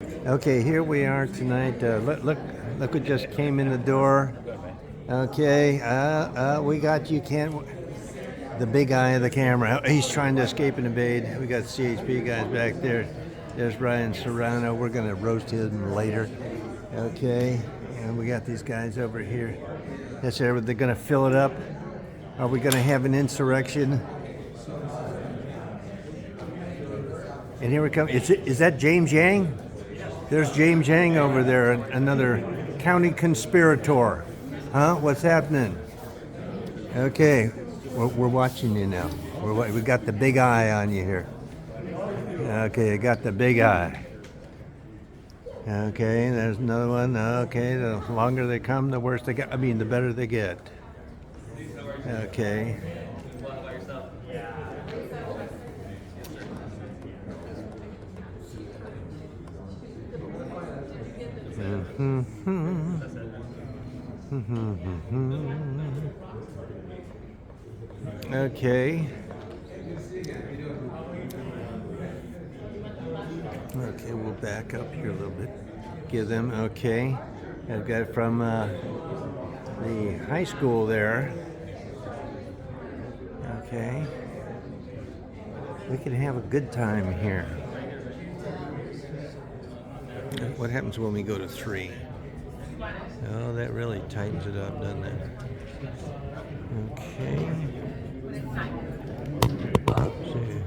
Okay, here we are tonight. Look what just came in the door. Okay, we got you. Can't the big eye of the camera. He's trying to escape and evade. We got CHP guys back there. There's Brian Serrano. We're gonna roast him later. Okay, and we got these guys over here. Yes, sir. They're gonna fill it up. Are we gonna have an insurrection? And here we come. Is that James Yang? There's James Yang over there, another county conspirator. Huh? What's happening? Okay, we're watching you now. We got the big eye on you here. Okay, I got the big eye. Okay, there's another one. Okay, the longer they come, the worse they get. I mean, the better they get. Okay. Okay. Okay, we'll back up here a little bit. Give them, okay. I've got it from the high school there. Okay. We can have a good time here. What happens when we go to 3? Oh, that really tightens it up, doesn't it? Okay. Let's see.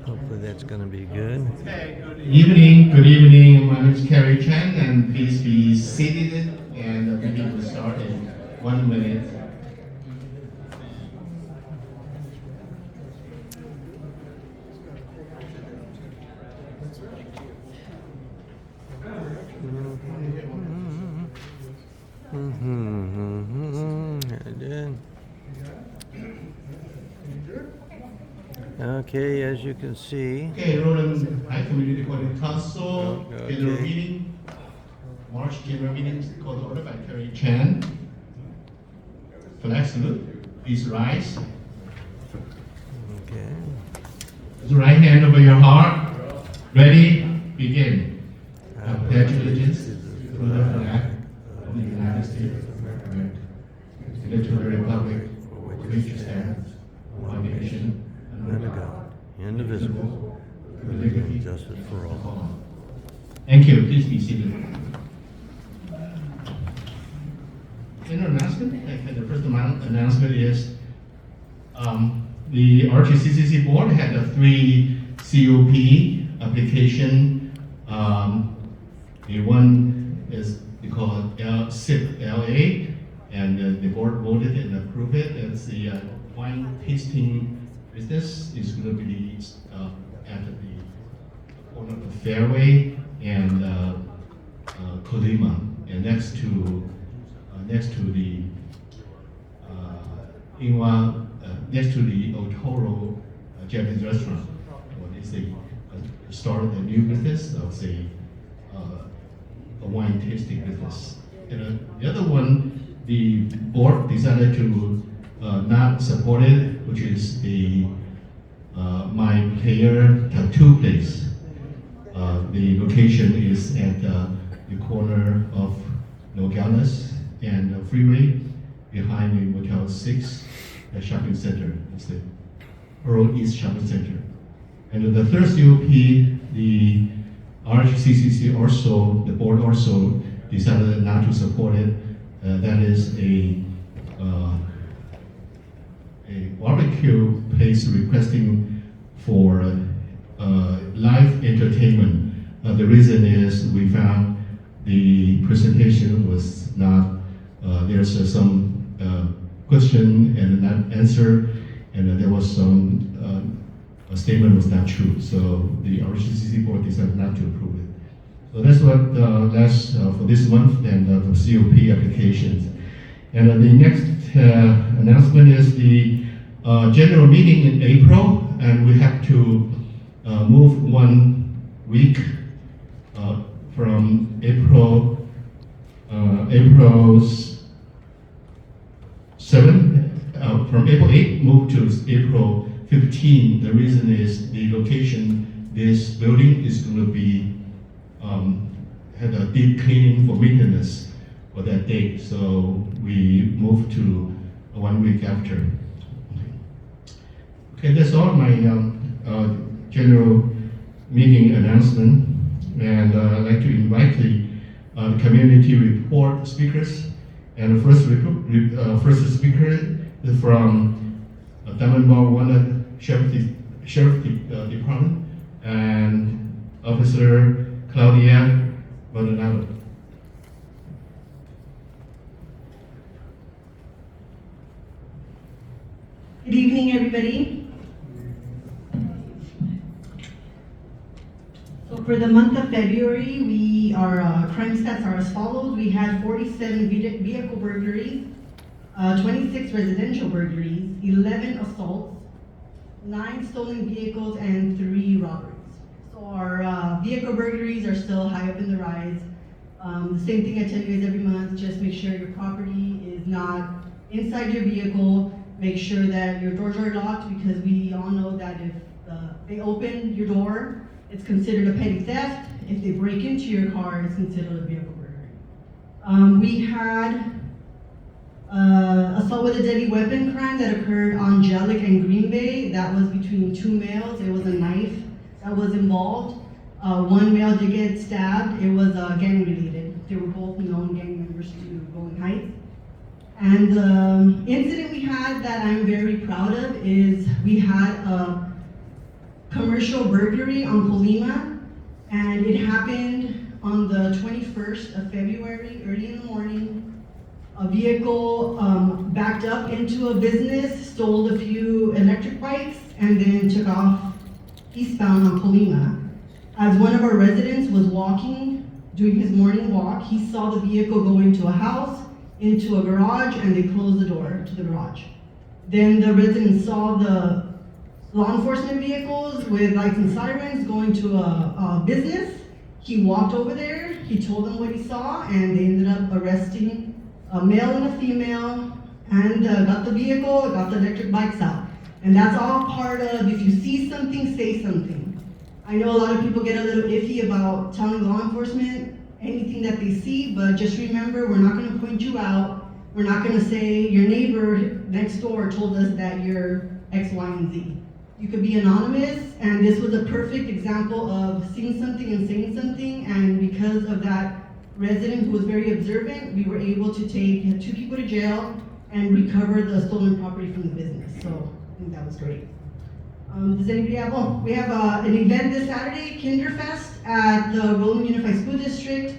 Hopefully that's going to be good. Good evening. My name is Kerry Chen, and please be seated. And the meeting will start in 1 minute. Okay, as you can see. Okay, Roland High Community Recording Council General Meeting, March General Meeting called to order by Kerry Chen. Flag salute. Please rise. Okay. Put the right hand over your heart. Ready? Begin. I pledge allegiance to the flag of the United States of America and to the republic for which it stands, one nation, Under God, indivisible, with liberty and justice for all. Thank you. Please be seated. Announcement. Okay, the first announcement is the RHCCC board had a 3 COP application. The one is called SIP LA, and the board voted and approved it. It's the wine tasting business is going to be at the corner of the Fairway and Colima, and next to the Inwa, next to the Otoro Japanese restaurant. Well, they started a new business of a wine tasting business. And the other one, the board decided to not support it, which is the My Player Tattoo Place. The location is at the corner of Nogales and Freeway, behind the Motel 6 shopping center. It's the Pearl East Shopping Center. And the third COP, the RHCCC also, the board also decided not to support it. That is a barbecue place requesting for live entertainment. The reason is we found the presentation was not, there's some question and not answer, and there was some a statement was not true. So the RHCCC board decided not to approve it. So that's what that's for this month and for COP applications. And the next announcement is the general meeting in April, and we have to move 1 week from April 7th from April 8 moved to April 15. The reason is the location, this building is going to be had a deep cleaning for maintenance for that date. So we moved to 1 week after. Okay, that's all my general meeting announcement. And I'd like to invite the community report speakers. And the first speaker is from Diamond One Sheriff Department and Officer Claudia Maldonado. Good evening, everybody. So for the month of February, our crime stats are as follows. We had 47 vehicle burglaries, 26 residential burglaries, 11 assaults, 9 stolen vehicles, and 3 robberies. So our vehicle burglaries are still high up in the rise. The same thing I tell you guys every month, just make sure your property is not inside your vehicle. Make sure that your doors are locked, because we all know that if they open your door, it's considered a petty theft. If they break into your car, it's considered a vehicle burglary. We had assault with a deadly weapon crime that occurred on Jellic and Green Bay. That was between 2 males. It was a knife that was involved. 1 male did get stabbed. It was gang related. They were both known gang members to Golden Heights. And the incident we had that I'm very proud of is we had a commercial burglary on Colima, and it happened on the 21st of February, early in the morning. A vehicle backed up into a business, stole a few electric bikes, and then took off eastbound on Colima. As one of our residents was walking, doing his morning walk, he saw the vehicle go into a house, into a garage, and they closed the door to the garage. Then the resident saw the law enforcement vehicles with lights and sirens going to a business. He walked over there, he told them what he saw, and they ended up arresting a male and a female, and got the vehicle, got the electric bikes out. And that's all part of, if you see something, say something. I know a lot of people get a little iffy about telling law enforcement anything that they see, but just remember, we're not going to point you out. We're not going to say your neighbor next door told us that you're X, Y, and Z. You could be anonymous, and this was a perfect example of seeing something and saying something, and because of that resident who was very observant, we were able to take 2 people to jail and recover the stolen property from the business. So I think that was great. Does anybody have, we have an event this Saturday, Kinderfest at the Roland Unified School District,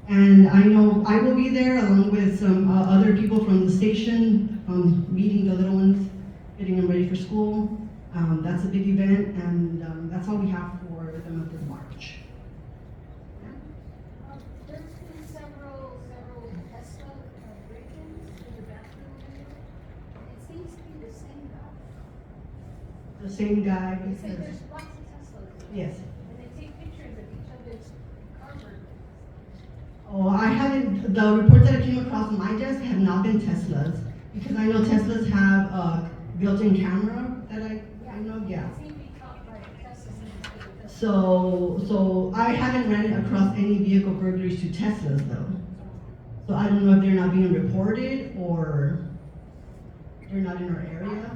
and I know I will be there along with some other people from the station, meeting the little ones, getting them ready for school. That's a big event, and that's all we have for the month of March. There's been several Tesla break-ins in the bathroom. It seems to be the same guy. The same guy, They say because, there's lots of Teslas. yes. And they take pictures of each other's car burglaries. Oh, I haven't, the reports that I came across on my desk have not been Teslas, because I know Teslas have a built-in camera that I know, yeah. They seem to be caught by Teslas instead of Teslas. So I haven't ran across any vehicle burglaries to Teslas though. So I don't know if they're not being reported or they're not in our area.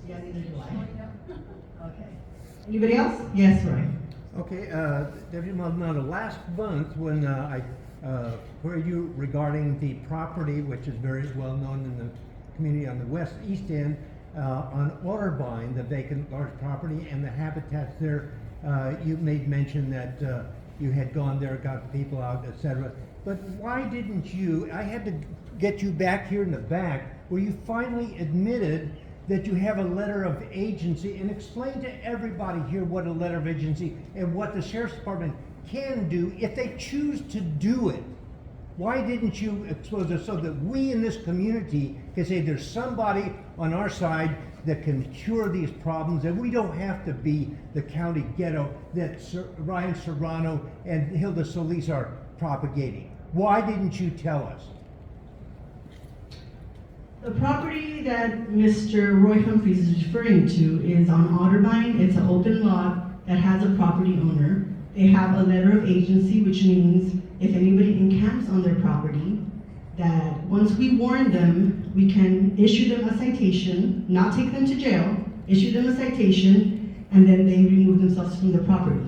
Yeah, neither do I. Okay. Anybody else? Yes, Roy. Okay, Deputy Maldonado, last month when I queried you regarding the property, which is very well known in the community on the east end, on Otterbein, the vacant large property and the habitats there, you made mention that you had gone there, got people out, etc. But why didn't you, I had to get you back here in the back, where you finally admitted that you have a letter of agency, and explain to everybody here what a letter of agency and what the Sheriff's Department can do if they choose to do it. Why didn't you expose us so that we in this community can say there's somebody on our side that can cure these problems, and we don't have to be the county ghetto that Ryan Serrano and Hilda Solis are propagating? Why didn't you tell us? The property that Mr. Roy Humphreys is referring to is on Otterbein. It's an open lot that has a property owner. They have a letter of agency, which means if anybody encamps on their property, that once we warn them, we can issue them a citation, not take them to jail, issue them a citation, and then they remove themselves from the property.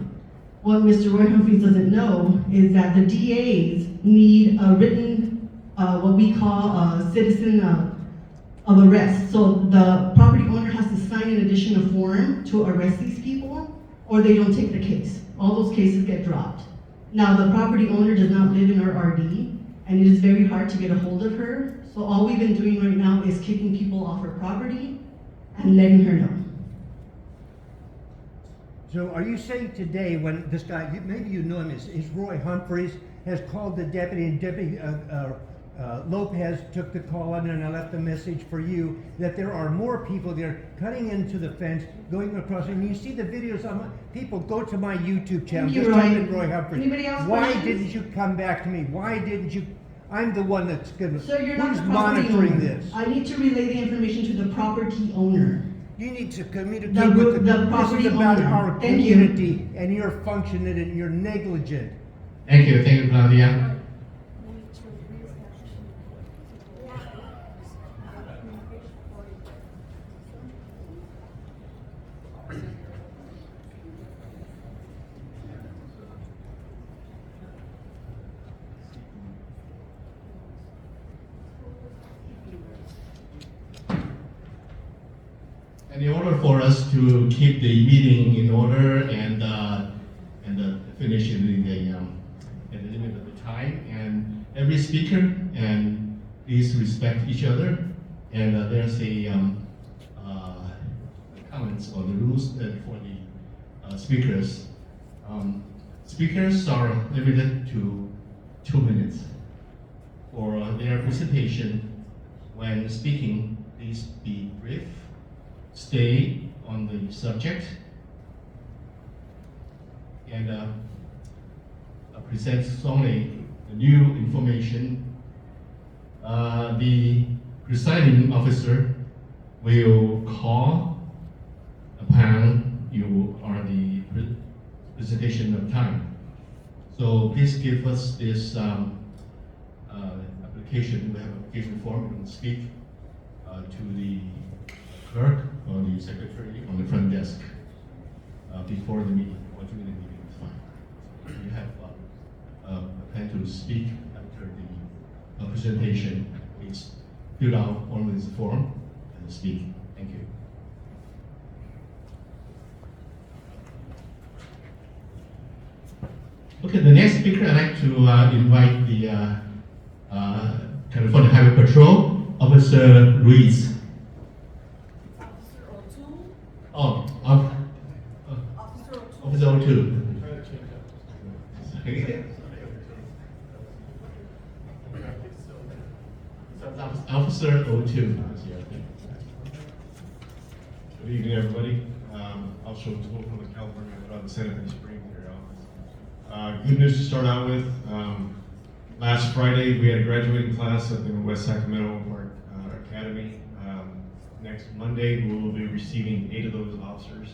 What Mr. Roy Humphreys doesn't know is that the DAs need a written, what we call a citizen of arrest. So the property owner has to sign an additional form to arrest these people, or they don't take the case. All those cases get dropped. Now, the property owner does not live in our RD, and it is very hard to get a hold of her. So all we've been doing right now is kicking people off her property and letting her know. So are you saying today when this guy, maybe you know him, is Roy Humphreys, has called the deputy, and Deputy Lopez took the call on, and I left a message for you, that there are more people there cutting into the fence, going across, and you see the videos on people, go to my YouTube channel, Thank you, just Roy. type in Roy Humphreys. Anybody else Why questions? didn't you come back to me? Why didn't you? I'm the one that's gonna, So you're not who's the property monitoring owner. this? I need to relay the information to the property owner. You need to communicate The with the this property is about owner. our Thank you. community, and you're functioning and you're negligent. Thank you, Claudia. And in order for us to keep the meeting in order and finish in the limit of the time, and every speaker, and please respect each other. And there's a comments on the rules for the speakers. Speakers are limited to 2 minutes for their presentation. When speaking, please be brief. Stay on the subject, and present only the new information. The presiding officer will call upon you on the presentation of time. So please give us this application. We have an application form. You can speak to the clerk or the secretary on the front desk before the meeting. Or during the meeting is fine. You have a plan to speak after the presentation. Please fill out formally the form and speak. Thank you. Okay, the next speaker I'd like to invite the California Highway Patrol Officer Ruiz. Oh, Officer O2. Officer O2. Good evening, everybody. Officer O'Toole from the California Senate in Spring area office. Good news to start out with. Last Friday, we had a graduating class at the West Sacramento Park Academy. Next Monday, we will be receiving 8 of those officers.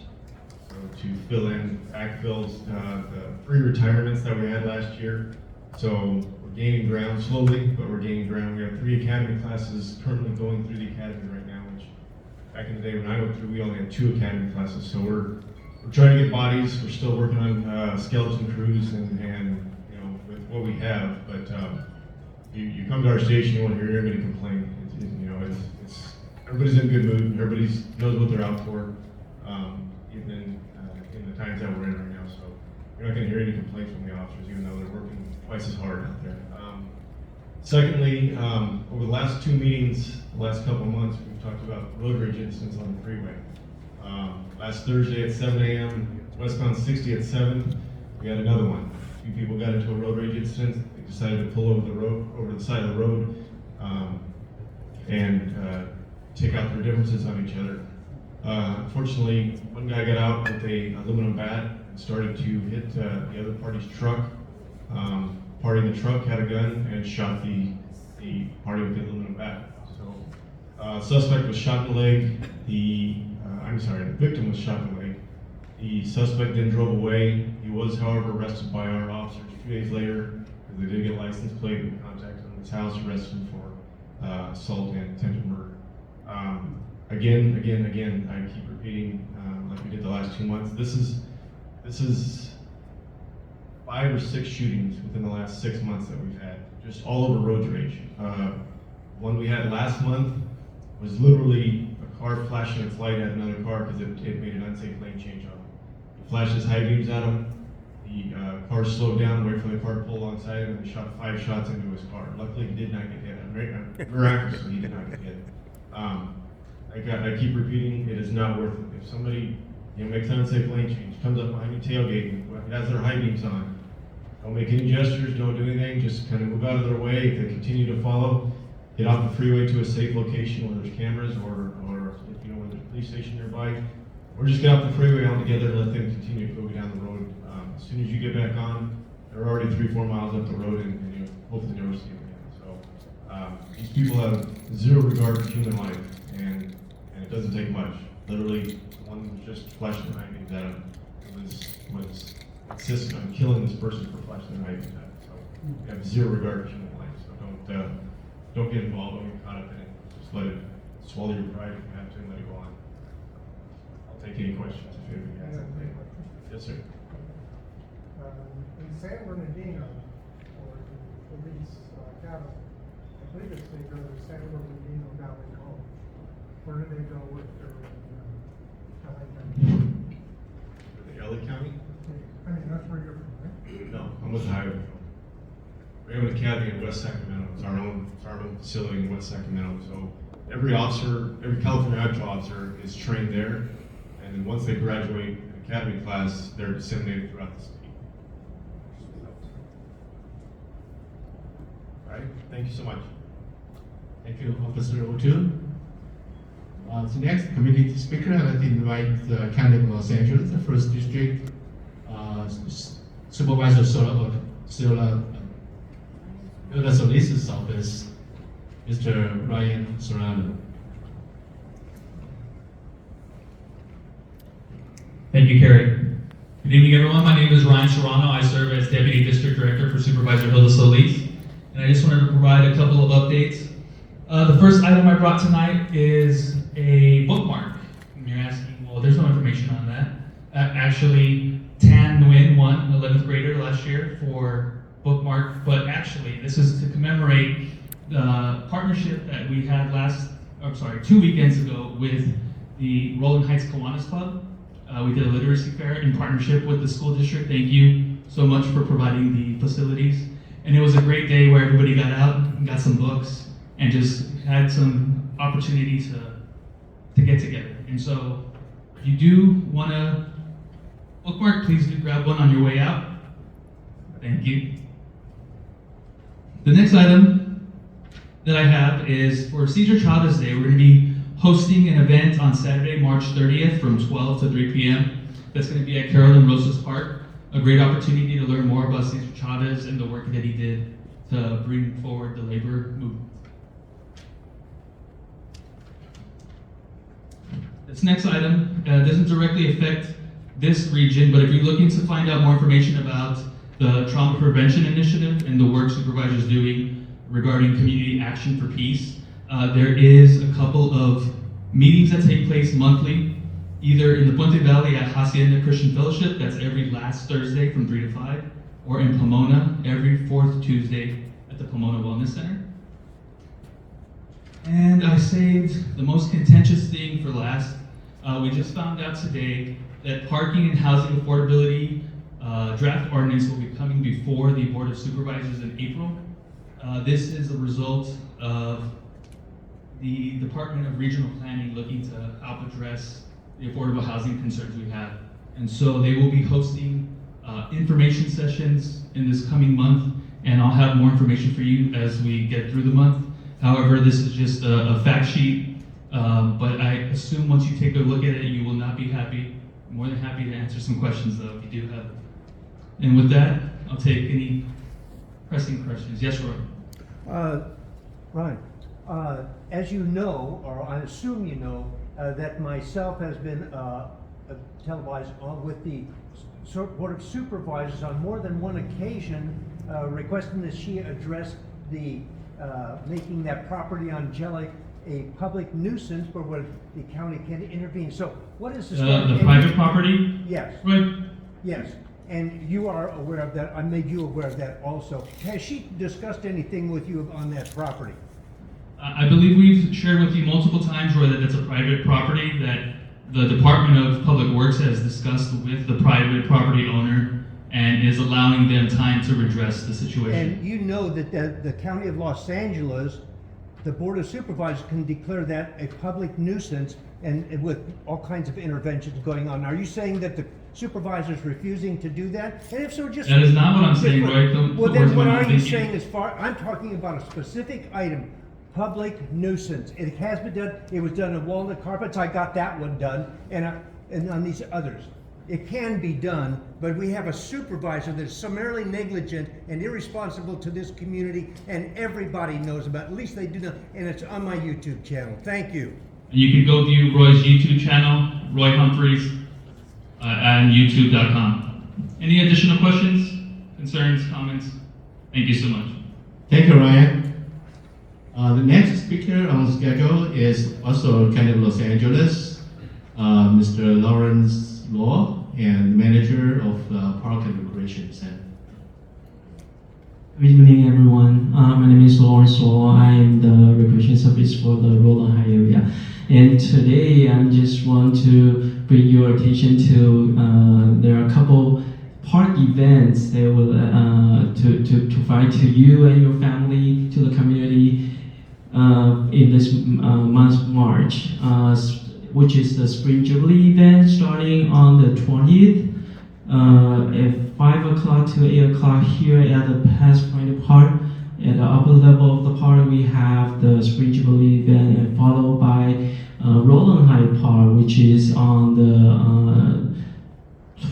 So to fill in, backfill the 3 retirements that we had last year. So we're gaining ground slowly, but we're gaining ground. We have 3 academy classes currently going through the academy right now, which back in the day when I went through, we only had 2 academy classes. So we're trying to get bodies. We're still working on skeleton crews and you know, with what we have. But you come to our station, you won't hear anybody complain. You know, it's everybody's in a good mood. Everybody knows what they're out for, even in the times that we're in right now. So you're not going to hear any complaints from the officers, even though they're working twice as hard out there. Secondly, over the last 2 meetings, the last couple of months, we've talked about road rage incidents on the freeway. Last Thursday at 7 a.m., westbound 60 at 7, we had another one. 2 people got into a road rage incident. They decided to pull over the side of the road, and take out their differences on each other. Unfortunately, one guy got out with a aluminum bat and started to hit the other party's truck. Party in the truck had a gun and shot the party with the aluminum bat. So Suspect was shot in the leg. The victim was shot in the leg. The suspect then drove away. He was, however, arrested by our officers 2 days later. They did get a license plate and contacted him at his house, arrested him for assault and attempted murder. Again, I keep repeating, like we did the last 2 months. This is 5 or 6 shootings within the last 6 months that we've had, just all over road rage. One we had last month was literally a car flashing its light at another car because it made an unsafe lane change on him. He flashed his high beams at him. The car slowed down, waited for the car to pull alongside him, and he shot 5 shots into his car. Luckily, he did not get hit. Miraculously, he did not get hit. I keep repeating, it is not worth it. If somebody makes an unsafe lane change, comes up behind you tailgating, has their high beams on, don't make any gestures, don't do anything, just kind of move out of their way. If they continue to follow, get off the freeway to a safe location where there's cameras or where there's a police station nearby, or just get off the freeway altogether and let them continue to go down the road. As soon as you get back on, they're already 3-4 miles up the road and you hopefully never see them again. So these people have zero regard for human life, and it doesn't take much. Literally, one was just flashing the high beams at him. Was insistent on killing this person for flashing the high beams at him. So we have zero regard for human life. So don't get involved, don't get caught up in it. Just let it swallow your pride if you have to and let it go on. I'll take any questions if anybody has anything. Yes, sir. In San Bernardino, or the police capital, I believe it's they go to San Bernardino Valley Home. Where do they go with their LA County? The LA County? I mean, that's where you're from, right? No, I'm with the highway. We have an academy in West Sacramento. It's our own facility in West Sacramento. So every California Agile officer is trained there, and then once they graduate an academy class, they're disseminated throughout the state. All right, thank you so much. Thank you, Officer O'Toole. The next community speaker, I'd like to invite the County of Los Angeles, the First District Supervisor Solis' office, Mr. Ryan Serrano. Thank you, Kerry. Good evening, everyone. My name is Ryan Serrano. I serve as Deputy District Director for Supervisor Hilda Solis. And I just wanted to provide a couple of updates. The first item I brought tonight is a bookmark. And you're asking, well, there's no information on that. Actually, Tan Nguyen won, 11th grader last year, for bookmark, but actually, this is to commemorate the partnership that we had 2 weekends ago with the Rolling Heights Kiwanis Club. We did a literacy fair in partnership with the school district. Thank you so much for providing the facilities. And it was a great day where everybody got out and got some books and just had some opportunity to get together. And so if you do want to bookmark, please do grab one on your way out. Thank you. The next item that I have is for Cesar Chavez Day. We're going to be hosting an event on Saturday, March 30th from 12 to 3 p.m. That's going to be at Carolyn Rosas Park. A great opportunity to learn more about Cesar Chavez and the work that he did to bring forward the labor movement. This next item doesn't directly affect this region, but if you're looking to find out more information about the Trauma Prevention Initiative and the work Supervisor is doing regarding community action for peace, there is a couple of meetings that take place monthly, either in the Puente Valley at Hacienda Christian Fellowship, that's every last Thursday from 3 to 5, or in Pomona every 4th Tuesday at the Pomona Wellness Center. And I saved the most contentious thing for last. We just found out today that parking and housing affordability draft ordinance will be coming before the Board of Supervisors in April. This is a result of the Department of Regional Planning looking to help address the affordable housing concerns we have. And so they will be hosting information sessions in this coming month, and I'll have more information for you as we get through the month. However, this is just a fact sheet, but I assume once you take a look at it, you will not be happy. I'm more than happy to answer some questions though, if you do have them. And with that, I'll take any pressing questions. Yes, Roy? Right. as you know, or I assume you know, that myself has been televised with the Board of Supervisors on more than one occasion, requesting that she address the making that property on Jellic a public nuisance for where the county can intervene. So what is the story? The private property? Yes. Right. Yes, and you are aware of that. I made you aware of that also. Has she discussed anything with you on that property? I believe we've shared with you multiple times where that it's a private property that the Department of Public Works has discussed with the private property owner and is allowing them time to redress the situation. And you know that the County of Los Angeles, the Board of Supervisors can declare that a public nuisance and with all kinds of interventions going on. Are you saying that the supervisor's refusing to do that? And if so, just... That is not what I'm saying, Roy. Well, then what are you saying as far... I'm talking about a specific item, public nuisance. It has been done. It was done in walnut carpets. I got that one done. And on these others. It can be done, but we have a supervisor that's summarily negligent and irresponsible to this community, and everybody knows about it. At least they do know, and it's on my YouTube channel. Thank you. You can go view Roy's YouTube channel, Roy Humphreys, at youtube.com. Any additional questions, concerns, comments? Thank you so much. Thank you, Ryan. The next speaker on schedule is also County of Los Angeles, Mr. Lawrence Law, and manager of Park and Recreation Center. Good evening, everyone. My name is Lawrence Law. I'm the recreation service for the Roland High area. And today, I just want to bring your attention to there are a couple park events that will to provide to you and your family, to the community in this month, March, which is the Spring Jubilee event starting on the 20th at 5 o'clock to 8 o'clock here at the Pathfinder Park. At the upper level of the park, we have the Spring Jubilee event, and followed by Roland High Park, which is on the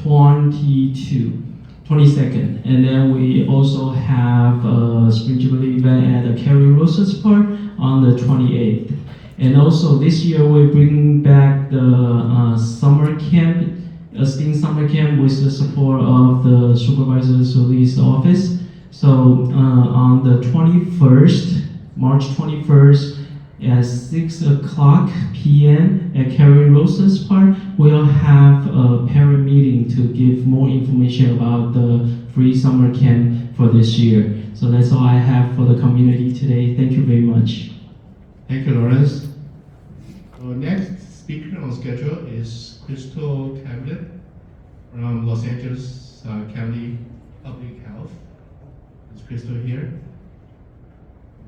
22nd. And then we also have a Spring Jubilee event at the Carrie Roses Park on the 28th. And also this year we're bringing back the summer camp, a STEAM summer camp with the support of the Supervisor Solis office. So on the 21st, March 21st at 6 o'clock p.m. at Carrie Roses Park, we'll have a parent meeting to give more information about the free summer camp for this year. So that's all I have for the community today. Thank you very much. Thank you, Lawrence. Our next speaker on schedule is Crystal Cabinet from Los Angeles County Public Health. Is Crystal here?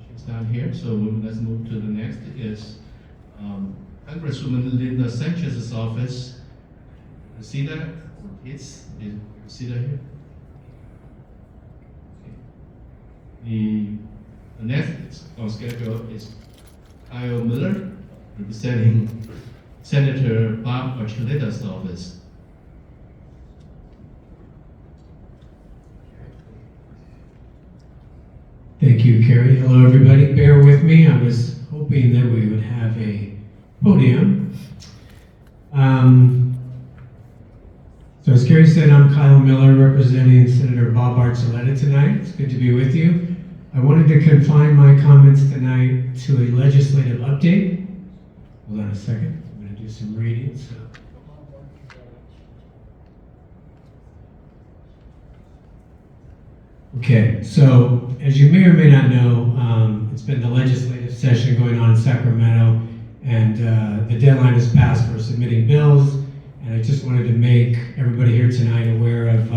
She's down here, so let's move to the next. Is Congresswoman Linda Sanchez's office. See that? See that here? Okay. The next on schedule is Kyle Miller, representing Senator Bob Archuleta's office. Thank you, Carrie. Hello, everybody. Bear with me. I was hoping that we would have a podium. So as Carrie said, I'm Kyle Miller, representing Senator Bob Archuleta tonight. It's good to be with you. I wanted to confine my comments tonight to a legislative update. Hold on a second. I'm going to do some reading. Okay, so as you may or may not know, it's been the legislative session going on in Sacramento, and the deadline has passed for submitting bills, and I just wanted to make everybody here tonight aware of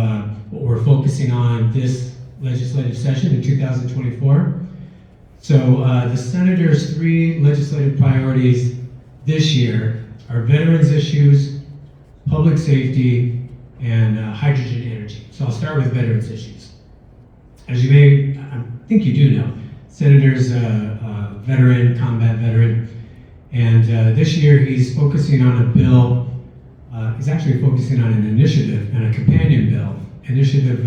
what we're focusing on this legislative session in 2024. So the Senator's 3 legislative priorities this year are veterans issues, public safety, and hydrogen energy. So I'll start with veterans issues. As you may, I think you do know, Senator's a veteran, combat veteran, and this year he's focusing on a bill, he's actually focusing on an initiative and a companion bill, Initiative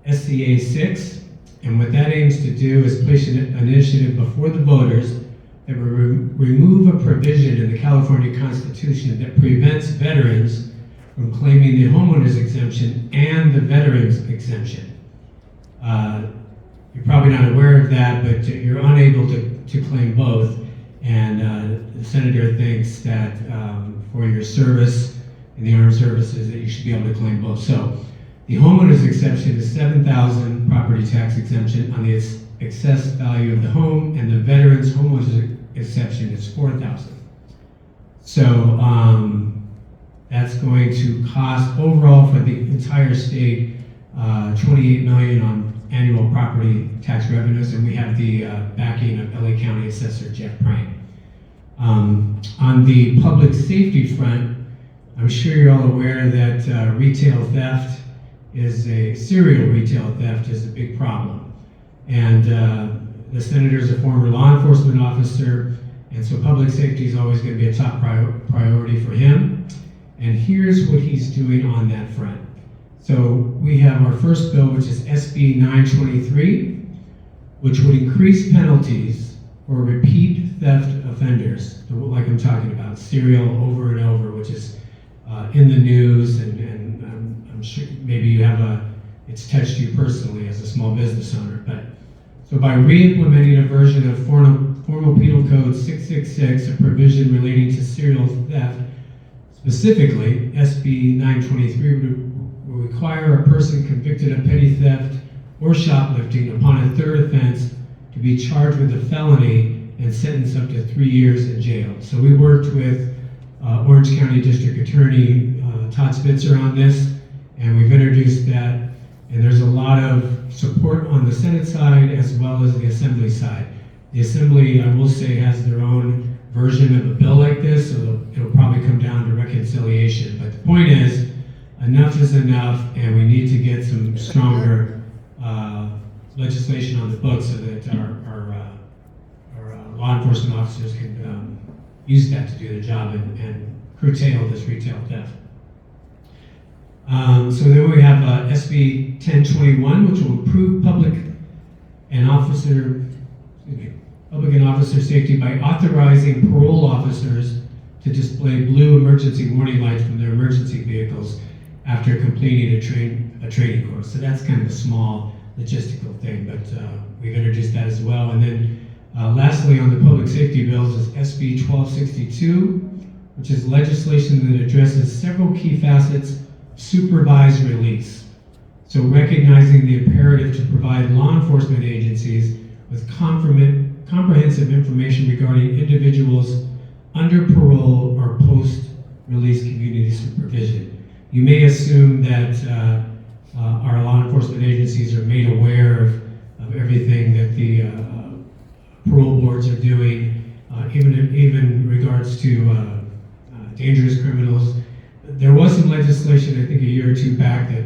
SCA 6, And what that aims to do is place an initiative before the voters that will remove a provision in the California Constitution that prevents veterans from claiming the homeowner's exemption and the veterans exemption. You're probably not aware of that, but you're unable to claim both. And the senator thinks that for your service in the armed services that you should be able to claim both. So the homeowner's exception is $7,000 property tax exemption on the excess value of the home, and the veterans homeowner's exception is $4,000. So that's going to cost overall for the entire state $28 million on annual property tax revenues, and we have the backing of LA County Assessor Jeff Prang. On the public safety front, I'm sure you're all aware that retail theft serial retail theft is a big problem. And the senator is a former law enforcement officer, and so public safety is always going to be a top priority for him. And here's what he's doing on that front. So we have our first bill, which is SB 923, which would increase penalties for repeat theft offenders, like I'm talking about, serial over and over, which is in the news, and I'm sure maybe you have it's touched you personally as a small business owner. But so by re-implementing a version of Formal Penal Code 666, a provision relating to serial theft, specifically SB 923 will require a person convicted of petty theft or shoplifting upon a third offense to be charged with a felony and sentenced up to 3 years in jail. So we worked with Orange County District Attorney Todd Spitzer on this, and we've introduced that, and there's a lot of support on the Senate side as well as the Assembly side. The Assembly, I will say, has their own version of a bill like this, so it'll probably come down to reconciliation. But the point is, enough is enough, and we need to get some stronger legislation on the books so that our law enforcement officers can use that to do their job and curtail this retail theft. So then we have SB 1021, which will improve public and officer safety by authorizing parole officers to display blue emergency warning lights from their emergency vehicles after completing a training course. So that's kind of a small logistical thing, but we've introduced that as well. And then lastly, on the public safety bills is SB 1262, which is legislation that addresses several key facets of supervised release. So recognizing the imperative to provide law enforcement agencies with comprehensive information regarding individuals under parole or post-release community supervision. You may assume that our law enforcement agencies are made aware of everything that the parole boards are doing, even in regards to dangerous criminals. There was some legislation, I think a year or two back, that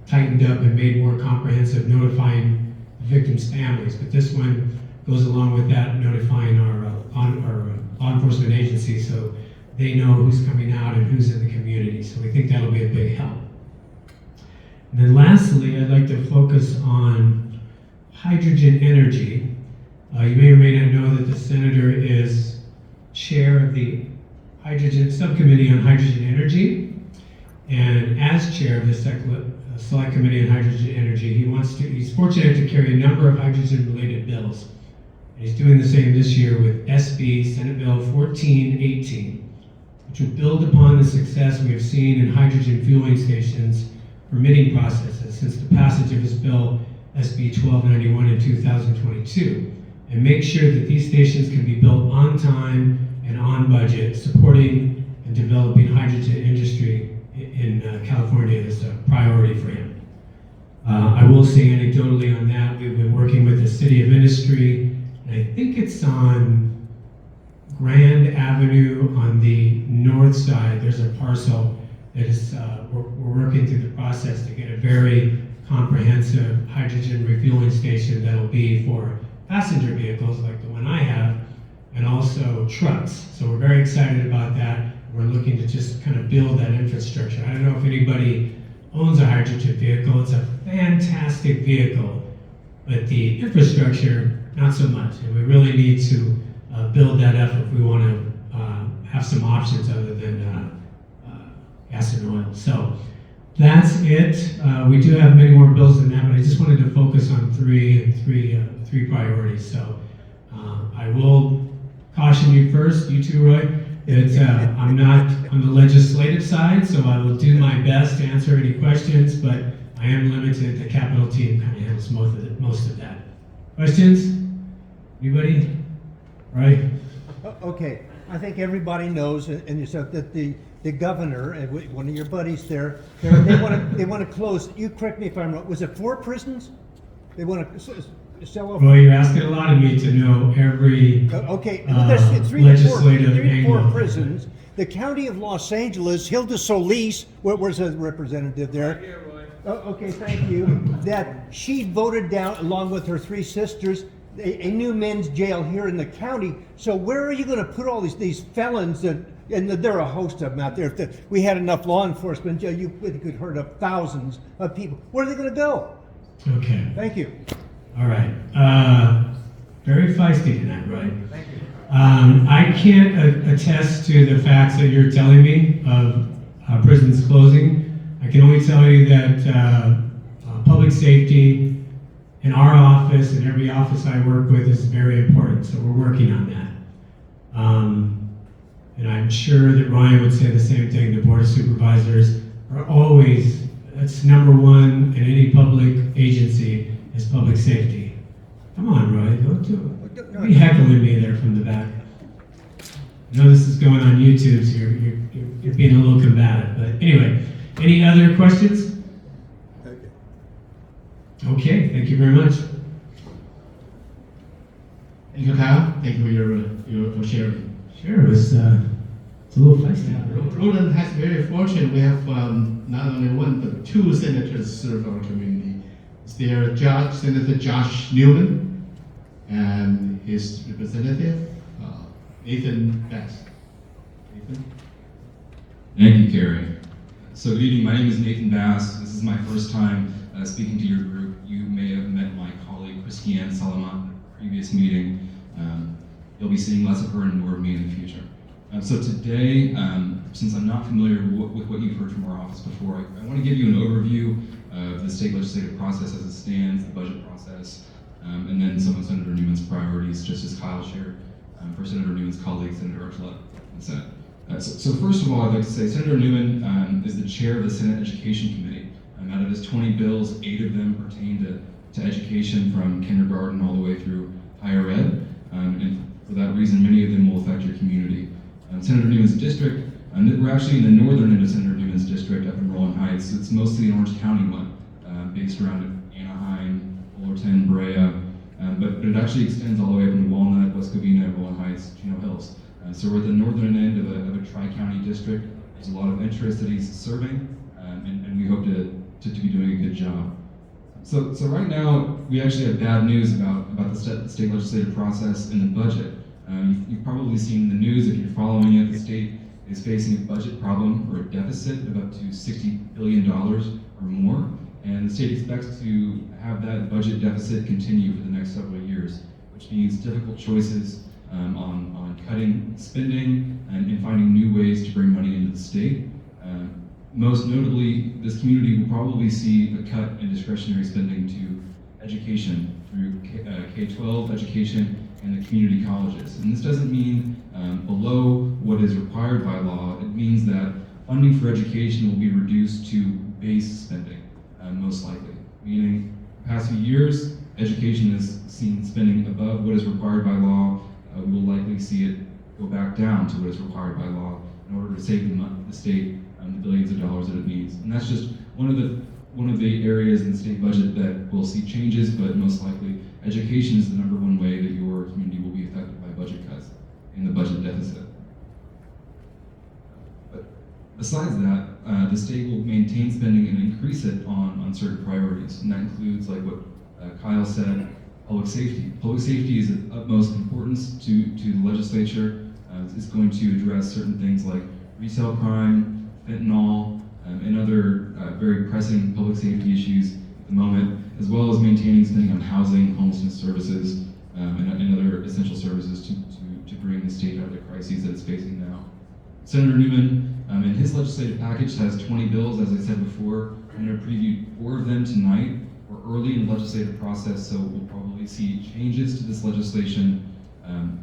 tightened up and made more comprehensive notifying victims' families, but this one goes along with that, notifying our law enforcement agencies so they know who's coming out and who's in the community. So we think that'll be a big help. And then lastly, I'd like to focus on hydrogen energy. You may or may not know that the senator is chair of the subcommittee on hydrogen energy, and as chair of the select committee on hydrogen energy, he's fortunate to carry a number of hydrogen-related bills. And he's doing the same this year with SB Senate Bill 1418, which will build upon the success we have seen in hydrogen fueling stations permitting processes since the passage of his bill SB 1291 in 2022, and make sure that these stations can be built on time and on budget, supporting and developing hydrogen industry in California is a priority for him. I will say anecdotally on that, we've been working with the City of Industry, and I think it's on Grand Avenue on the north side. There's a parcel that is, we're working through the process to get a very comprehensive hydrogen refueling station that'll be for passenger vehicles like the one I have, and also trucks. So we're very excited about that. We're looking to just kind of build that infrastructure. I don't know if anybody owns a hydrogen vehicle. It's a fantastic vehicle, but the infrastructure, not so much. And we really need to build that up if we want to have some options other than gas and oil. So that's it. We do have many more bills than that, but I just wanted to focus on three priorities. So I will caution you first, you too, Roy, that I'm not on the legislative side, so I will do my best to answer any questions, but I am limited. The Capitol team kind of handles most of that. Questions? Anybody? Right? Okay, I think everybody knows, and yourself, that the governor and one of your buddies there, they want to close. You correct me if I'm wrong. Was it 4 prisons? They want to sell off. Well, you're asking a lot of me to know every Okay, there's three to four angle. prisons. The county of Los Angeles, Hilda Solis, where's the representative there? Right here, Roy. Okay, thank you. That she voted down, along with her 3 sisters, a new men's jail here in the county. So where are you going to put all these felons that? And there are a host of them out there. If we had enough law enforcement, you could hurt up thousands of people. Where are they going to go? Okay. Thank you. All right. Very feisty tonight, right? Thank you. I can't attest to the facts that you're telling me of prisons closing. I can only tell you that public safety in our office and every office I work with is very important. So we're working on that. And I'm sure that Ryan would say the same thing. The Board of Supervisors are always, that's number one in any public agency is public safety. Come on, Roy, don't do it. Don't be heckling me there from the back. I know this is going on YouTube, so you're being a little combative. But anyway, any other questions? Okay, thank you very much. Thank you, Kyle. Thank you for sharing. Sure, it's a little feisty. Roland has very fortunate. We have not only one, but 2 senators serve our community. It's their judge, Senator Josh Newman, and his representative, Nathan Bass. Nathan? Thank you, Kerry. So good evening, my name is Nathan Bass. This is my first time speaking to your group. You may have met my colleague, Christiane Salamat, in a previous meeting. You'll be seeing less of her and more of me in the future. So today, since I'm not familiar with what you've heard from our office before, I want to give you an overview of the state legislative process as it stands, the budget process, and then some of Senator Newman's priorities, just as Kyle shared for Senator Newman's colleague, Senator Archuleta, in the Senate. So first of all, I'd like to say Senator Newman is the chair of the Senate Education Committee. Out of his 20 bills, 8 of them pertain to education from kindergarten all the way through higher ed. And for that reason, many of them will affect your community. Senator Newman's district, we're actually in the northern end of Senator Newman's district up in Rowland Heights. It's mostly an Orange County one, based around Anaheim, Fullerton, Brea, but it actually extends all the way up into Walnut, West Covina, Rowland Heights, Chino Hills. So we're at the northern end of a tri-county district. There's a lot of interest that he's serving, and we hope to be doing a good job. So right now, we actually have bad news about the state legislative process and the budget. You've probably seen the news if you're following it. The state is facing a budget problem or a deficit of up to $60 billion or more, and the state expects to have that budget deficit continue for the next several years, which means difficult choices on cutting spending and finding new ways to bring money into the state. Most notably, this community will probably see a cut in discretionary spending to education through K-12 education and the community colleges. And this doesn't mean below what is required by law. It means that funding for education will be reduced to base spending, most likely. Meaning, the past few years, education has seen spending above what is required by law. We will likely see it go back down to what is required by law in order to save the state the billions of dollars that it needs. And that's just one of the areas in the state budget that will see changes, but most likely education is the number one way that your community will be affected by budget cuts and the budget deficit. But besides that, the state will maintain spending and increase it on certain priorities, and that includes, like what Kyle said, public safety. Public safety is of utmost importance to the legislature. It's going to address certain things like resale crime, fentanyl, and other very pressing public safety issues the moment, as well as maintaining spending on housing, homelessness services, and other essential services to bring the state out of the crises that it's facing now. Senator Newman, in his legislative package, has 20 bills, as I said before. I'm going to preview 4 of them tonight. We're early in the legislative process, so we'll probably see changes to this legislation.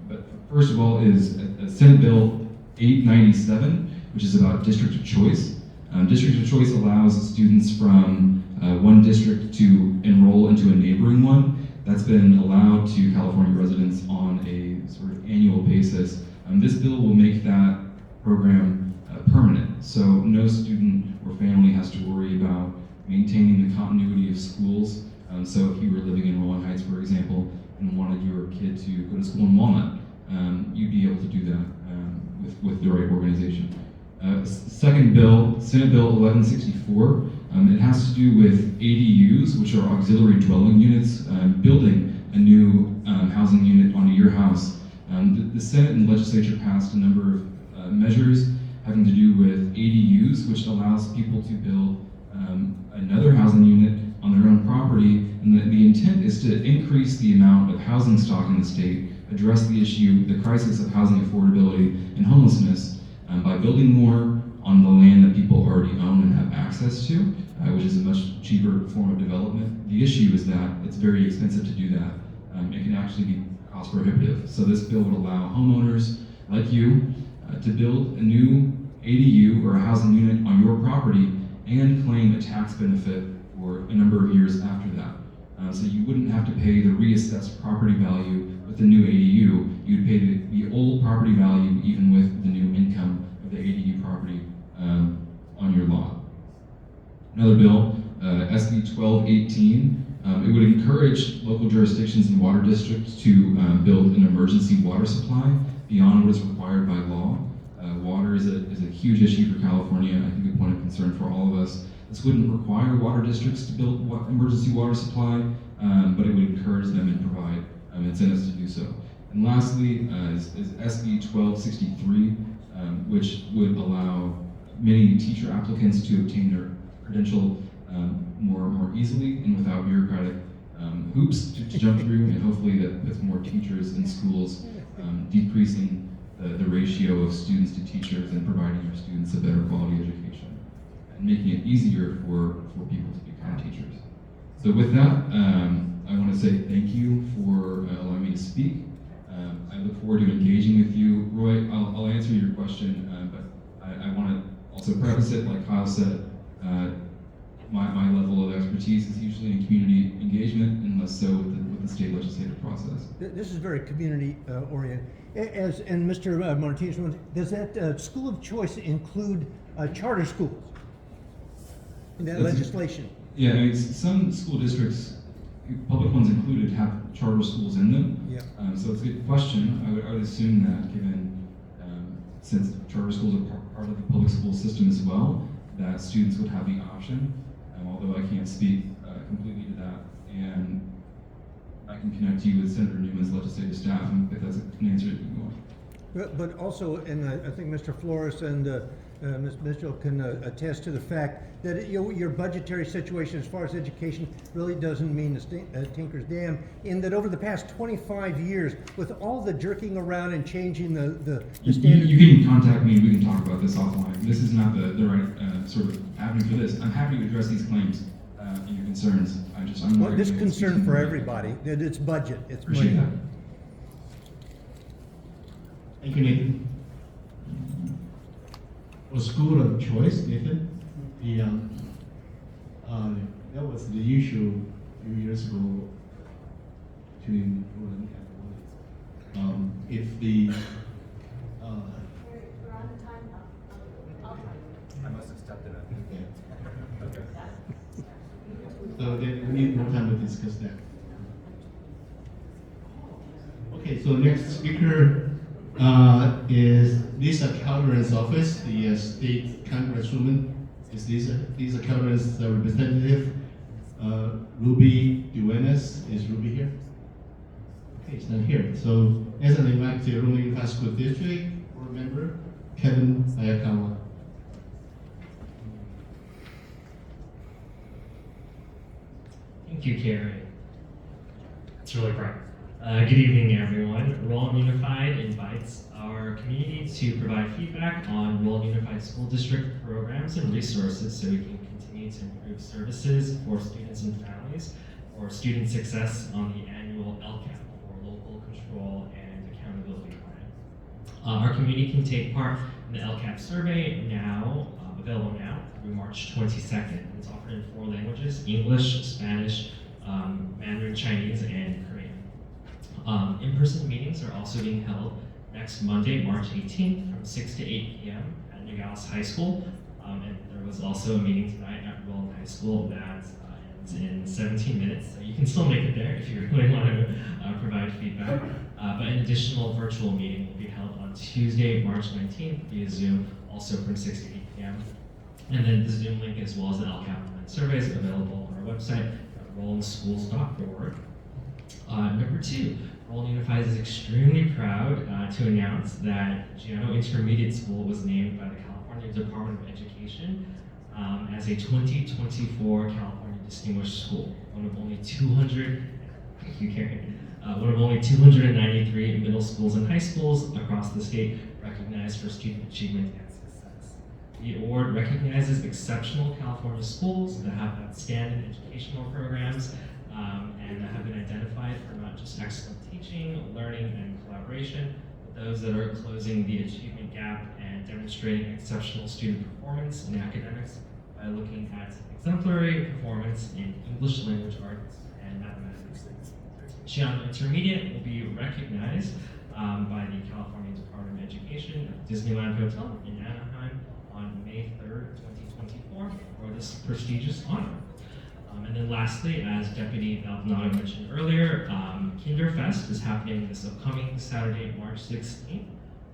But first of all is Senate Bill 897, which is about district of choice. District of choice allows students from one district to enroll into a neighboring one. That's been allowed to California residents on a sort of annual basis. This bill will make that program permanent, so no student or family has to worry about maintaining the continuity of schools. So if you were living in Rolling Heights, for example, and wanted your kid to go to school in Walnut, you'd be able to do that with the right organization. Second bill, Senate Bill 1164, it has to do with ADUs, which are auxiliary dwelling units, building a new housing unit onto your house. The Senate and legislature passed a number of measures having to do with ADUs, which allows people to build another housing unit on their own property, and the intent is to increase the amount of housing stock in the state, address the issue, the crisis of housing affordability and homelessness, by building more on the land that people already own and have access to, which is a much cheaper form of development. The issue is that it's very expensive to do that. It can actually be cost prohibitive. So this bill would allow homeowners like you to build a new ADU or a housing unit on your property and claim a tax benefit for a number of years after that. So you wouldn't have to pay the reassessed property value with the new ADU. You'd pay the old property value even with the new income of the ADU property on your lot. Another bill, SB 1218, it would encourage local jurisdictions and water districts to build an emergency water supply beyond what is required by law. Water is a huge issue for California, I think a point of concern for all of us. This wouldn't require water districts to build emergency water supply, but it would encourage them and provide incentives to do so. And lastly is SB 1263, which would allow many teacher applicants to obtain their credential more easily and without bureaucratic hoops to jump through, and hopefully that puts more teachers in schools, decreasing the ratio of students to teachers and providing our students a better quality education and making it easier for people to become teachers. So with that, I want to say thank you for allowing me to speak. I look forward to engaging with you. Roy, I'll answer your question, but I want to also preface it, like Kyle said, my level of expertise is usually in community engagement and less so with the state legislative process. This is very community oriented. And Mr. Martinez, does that school of choice include charter schools in that legislation? Yeah, I mean, some school districts, public ones included, have charter schools in them. Yeah. So it's a good question. I would assume that given, since charter schools are part of the public school system as well, that students would have the option, although I can't speak completely to that. And I can connect you with Senator Newman's legislative staff if that's an answer that you want. But also, and I think Mr. Flores and Ms. Mitchell can attest to the fact that your budgetary situation as far as education really doesn't mean a tinker's dam, in that over the past 25 years, with all the jerking around and changing the standard. You can contact me and we can talk about this offline. This is not the right sort of avenue for this. I'm happy to address these claims and your concerns. Well, this concern for everybody, that it's budget, it's Appreciate money. that. Thank you, Nathan. For school of choice, Nathan, that was the issue a few years ago between Roland and Willis. If the We're on the time now. I'll try. I must have stepped in it. okay. So then we need more time to discuss that. Okay, so next speaker is Lisa Calderon's office, the state congresswoman. Is Lisa Calderon's representative. Ruby Duenas. Is Ruby here? Okay, it's not here. So as an invite to Rolling High School District board member, Kevin Ayakawa. you, Carrie. It's really bright. Good evening, everyone. Roland Unified invites our community to provide feedback on Roland Unified School District programs and resources so we can continue to improve services for students and families for student success on the annual LCAP, or Local Control and Accountability Plan. Our community can take part in the LCAP survey now, available now through March 22nd. It's offered in 4 languages: English, Spanish, Mandarin, Chinese, and Korean. In-person meetings are also being held next Monday, March 18th from 6 to 8 p.m. at Nogales High School. And there was also a meeting tonight at Roland High School that ends in 17 minutes. So you can still make it there if you really want to provide feedback. But an additional virtual meeting will be held on Tuesday, March 19th via Zoom, also from 6 to 8 p.m. And then the Zoom link as well as the LCAP surveys available on our website at rolandschools.org. Number 2, Roland Unified is extremely proud to announce that Giano Intermediate School was named by the California Department of Education as a 2024 California Distinguished School, one of only 293 middle schools and high schools across the state recognized for student achievement and success. The award recognizes exceptional California schools that have outstanding educational programs and that have been identified for not just excellent teaching, learning, and collaboration, but those that are closing the achievement gap and demonstrating exceptional student performance in academics by looking at exemplary performance in English language arts and mathematics. Giano Intermediate will be recognized by the California Department of Education at Disneyland Hotel in Anaheim on May 3rd, 2024 for this prestigious honor. And then lastly, as Deputy Maldonado mentioned earlier, Kinderfest is happening this upcoming Saturday, March 16th.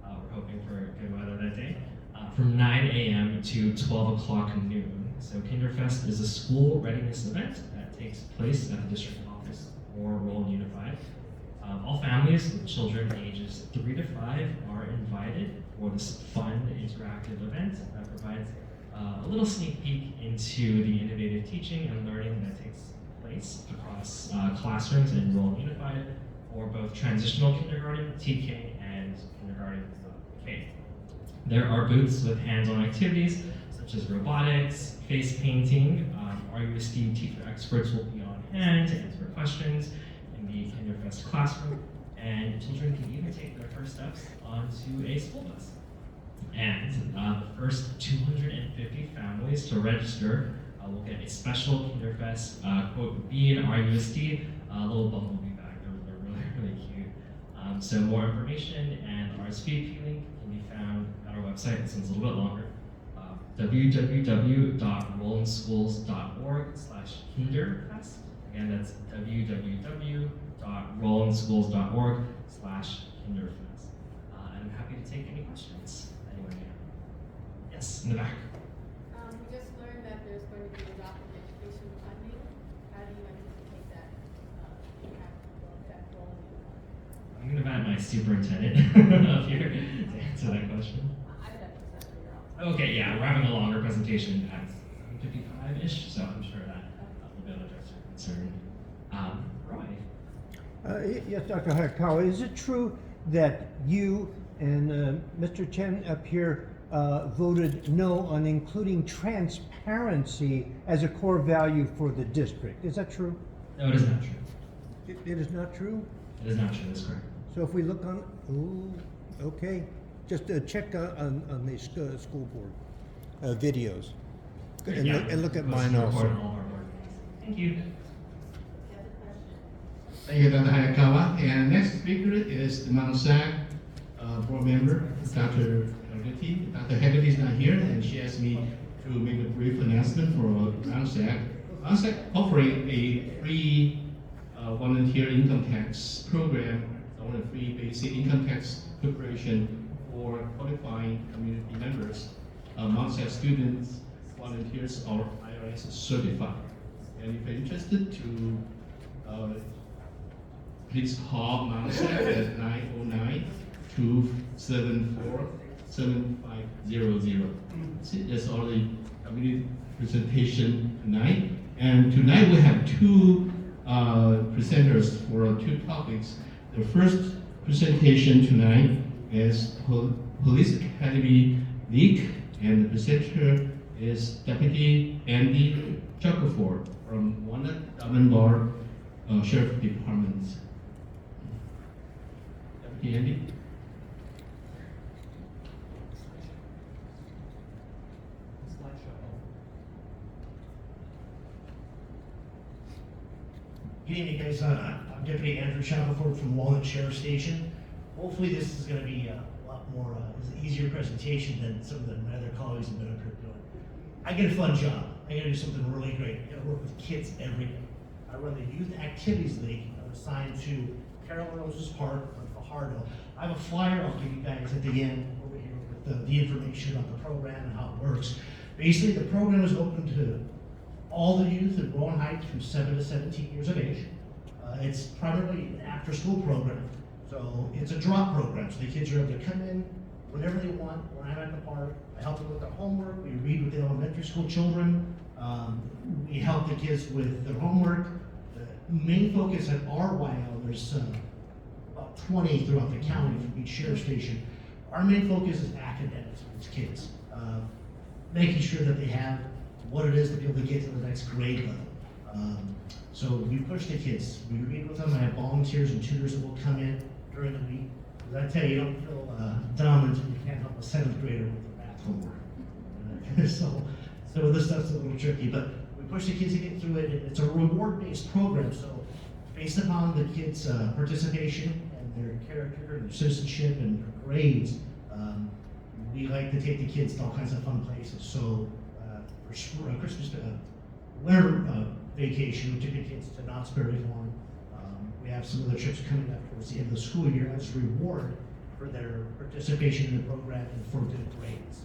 We're hoping for good weather that day, from 9 a.m. to 12 o'clock noon. So Kinderfest is a school readiness event that takes place at the district office for Roland Unified. All families with children ages 3 to 5 are invited for this fun, interactive event that provides a little sneak peek into the innovative teaching and learning that takes place across classrooms in Roland Unified for both transitional kindergarten, TK, and kindergarten K. There are booths with hands-on activities such as robotics, face painting. RUSD teacher experts will be on hand to answer questions in the Kinderfest classroom, and children can even take their first steps onto a school bus. And the first 250 families to register will get a special Kinderfest quote B in RUSD, little bumblebee bag. They're really, really cute. So more information and RSVP link can be found at our website. This one's a little bit longer. www.rolandschools.org/Kinderfest. Again, that's www.rolandschools.org/Kinderfest. I'm happy to take any questions. Yes, in the back. We just learned that there's going to be a drop in education funding. How do you anticipate that role? I'm going to invite my superintendent up here to answer that question. Okay, yeah, we're having a longer presentation at 55-ish, so I'm sure that we'll be able to address your concern. Roy? Yes, Dr. Hayakawa, is it true that you and Mr. Chen up here voted no on including transparency as a core value for the district? Is that true? No, it is not true. It is not true? It is not true, that's correct. So if we look on, okay, just check on the school board videos. And, Yeah, and look at most mine of also. all of our board meetings. Thank you. Thank you, Dr. Hayakawa. And next speaker is the Mount SAC board member, Dr. Haggerty. Dr. Haggerty is not here, and she asked me to make a brief announcement for Mount SAC. Mount SAC offering a free volunteer income tax program, or a free basic income tax preparation for qualifying community members. Mount SAC students, volunteers are IRS certified. And if you're interested to please call Mount SAC at 909-274-7500. That's all the community presentation tonight. And tonight we have two presenters for two topics. The first presentation tonight is Police Academy League, and the presenter is Deputy Andy Chuckerford from Dunbar Sheriff Department. Deputy Andy. Good evening, guys. I'm Deputy Andrew Shackelford from Walnut Sheriff Station. Hopefully this is going to be a lot more, easier presentation than some of my other colleagues have been up here doing. I get a fun job. I get to do something really great. I get to work with kids every day. I run the Youth Activities League. I'm assigned to Carolyn Rose's Park on Fajardo. I have a flyer I'll give you guys at the end over here with the information about the program and how it works. Basically, the program is open to all the youth in Rowan Heights from 7 to 17 years of age. It's primarily an after-school program, so it's a drop program, so the kids are able to come in whenever they want. When I'm at the park, I help them with their homework, we read with the elementary school children, we help the kids with their homework. The main focus at RYL, there's about 20 throughout the county from each sheriff station. Our main focus is academics for these kids, making sure that they have what it is to be able to get to the next grade level. So we push the kids, we read with them. I have volunteers and tutors that will come in during the week. Because I tell you, you don't feel dumb until you can't help a 7th grader with their math homework. So this stuff's a little tricky, but we push the kids to get through it. It's a reward-based program, so based upon the kids' participation and their character and their citizenship and their grades, we like to take the kids to all kinds of fun places. So for Christmas, winter vacation, we took the kids to Knott's Berry Farm. We have some other trips coming up towards the end of the school year as a reward for their participation in the program and for good grades.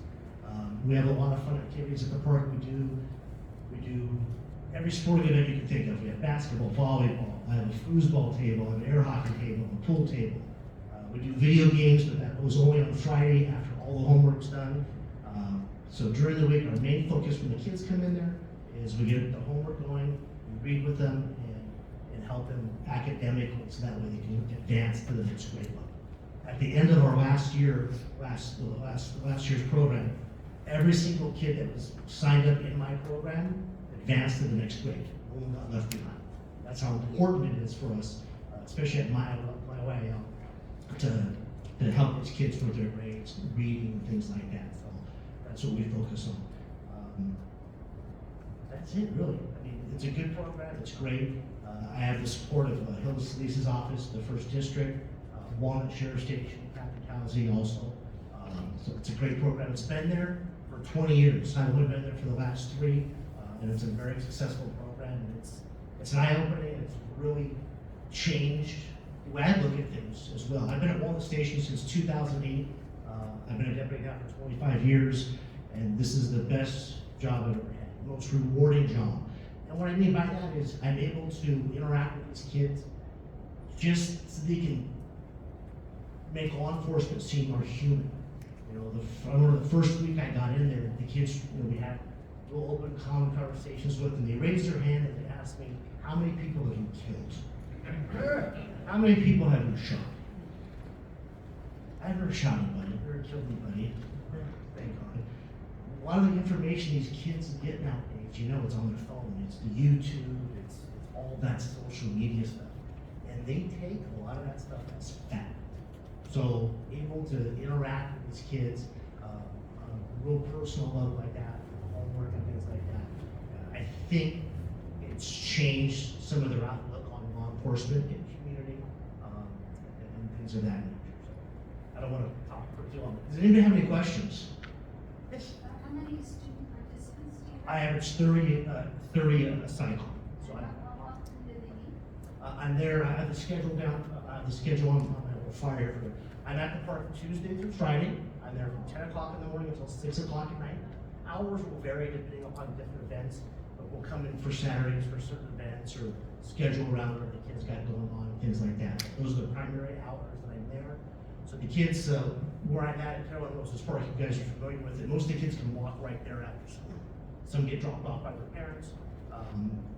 We have a lot of fun activities at the park. We do every sporting event you can think of. We have basketball, volleyball, I have a foosball table, an air hockey table, a pool table. We do video games, but that goes only on Friday after all the homework's done. So during the week, our main focus when the kids come in there is we get the homework going, we read with them, and help them academically, so that way they can advance to the next grade level. At the end of our last year's program, every single kid that was signed up in my program advanced to the next grade. No one got left behind. That's how important it is for us, especially at my way, to help these kids with their grades, reading, and things like that. So that's what we focus on. That's it, really. I mean, it's a good program. It's great. I have the support of Hilda Solis's office, the first district, Walnut Sheriff Station, Captain Townsend also. So it's a great program. It's been there for 20 years. I've only been there for the last 3, and it's a very successful program. And it's an eye-opening. It's really changed the way I look at things as well. I've been at Walnut Station since 2008. I've been a deputy now for 25 years, and this is the best job I've ever had, the most rewarding job. And what I mean by that is I'm able to interact with these kids just so they can make law enforcement seem more human. You know, I remember the first week I got in there, the kids, we had real open, common conversations with them. They raised their hand and they asked me, how many people have you killed? How many people have you shot? I've never shot anybody, I've never killed anybody, thank God. A lot of the information these kids get nowadays, it's on their phone, it's the YouTube, it's all that social media stuff. And they take a lot of that stuff as fact. So able to interact with these kids on a real personal level like that, homework and things like that, I think it's changed some of their outlook on law enforcement and community and things of that nature. So I don't want to talk for too long. Does anybody have any questions? Yes. How many student participants do you have? I average 30 a cycle. So How often do they meet? I'm there. I have the schedule down. I have the schedule on my little flyer. I'm at the park Tuesday through Friday. I'm there from 10 o'clock in the morning until 6 o'clock at night. Hours will vary depending upon different events, but we'll come in for Saturdays for certain events or schedule around what the kids got going on and things like that. Those are the primary hours that I'm there. So the kids, where I'm at Carolyn Rose's Park, you guys are familiar with it. Most of the kids can walk right there after school. Some get dropped off by their parents,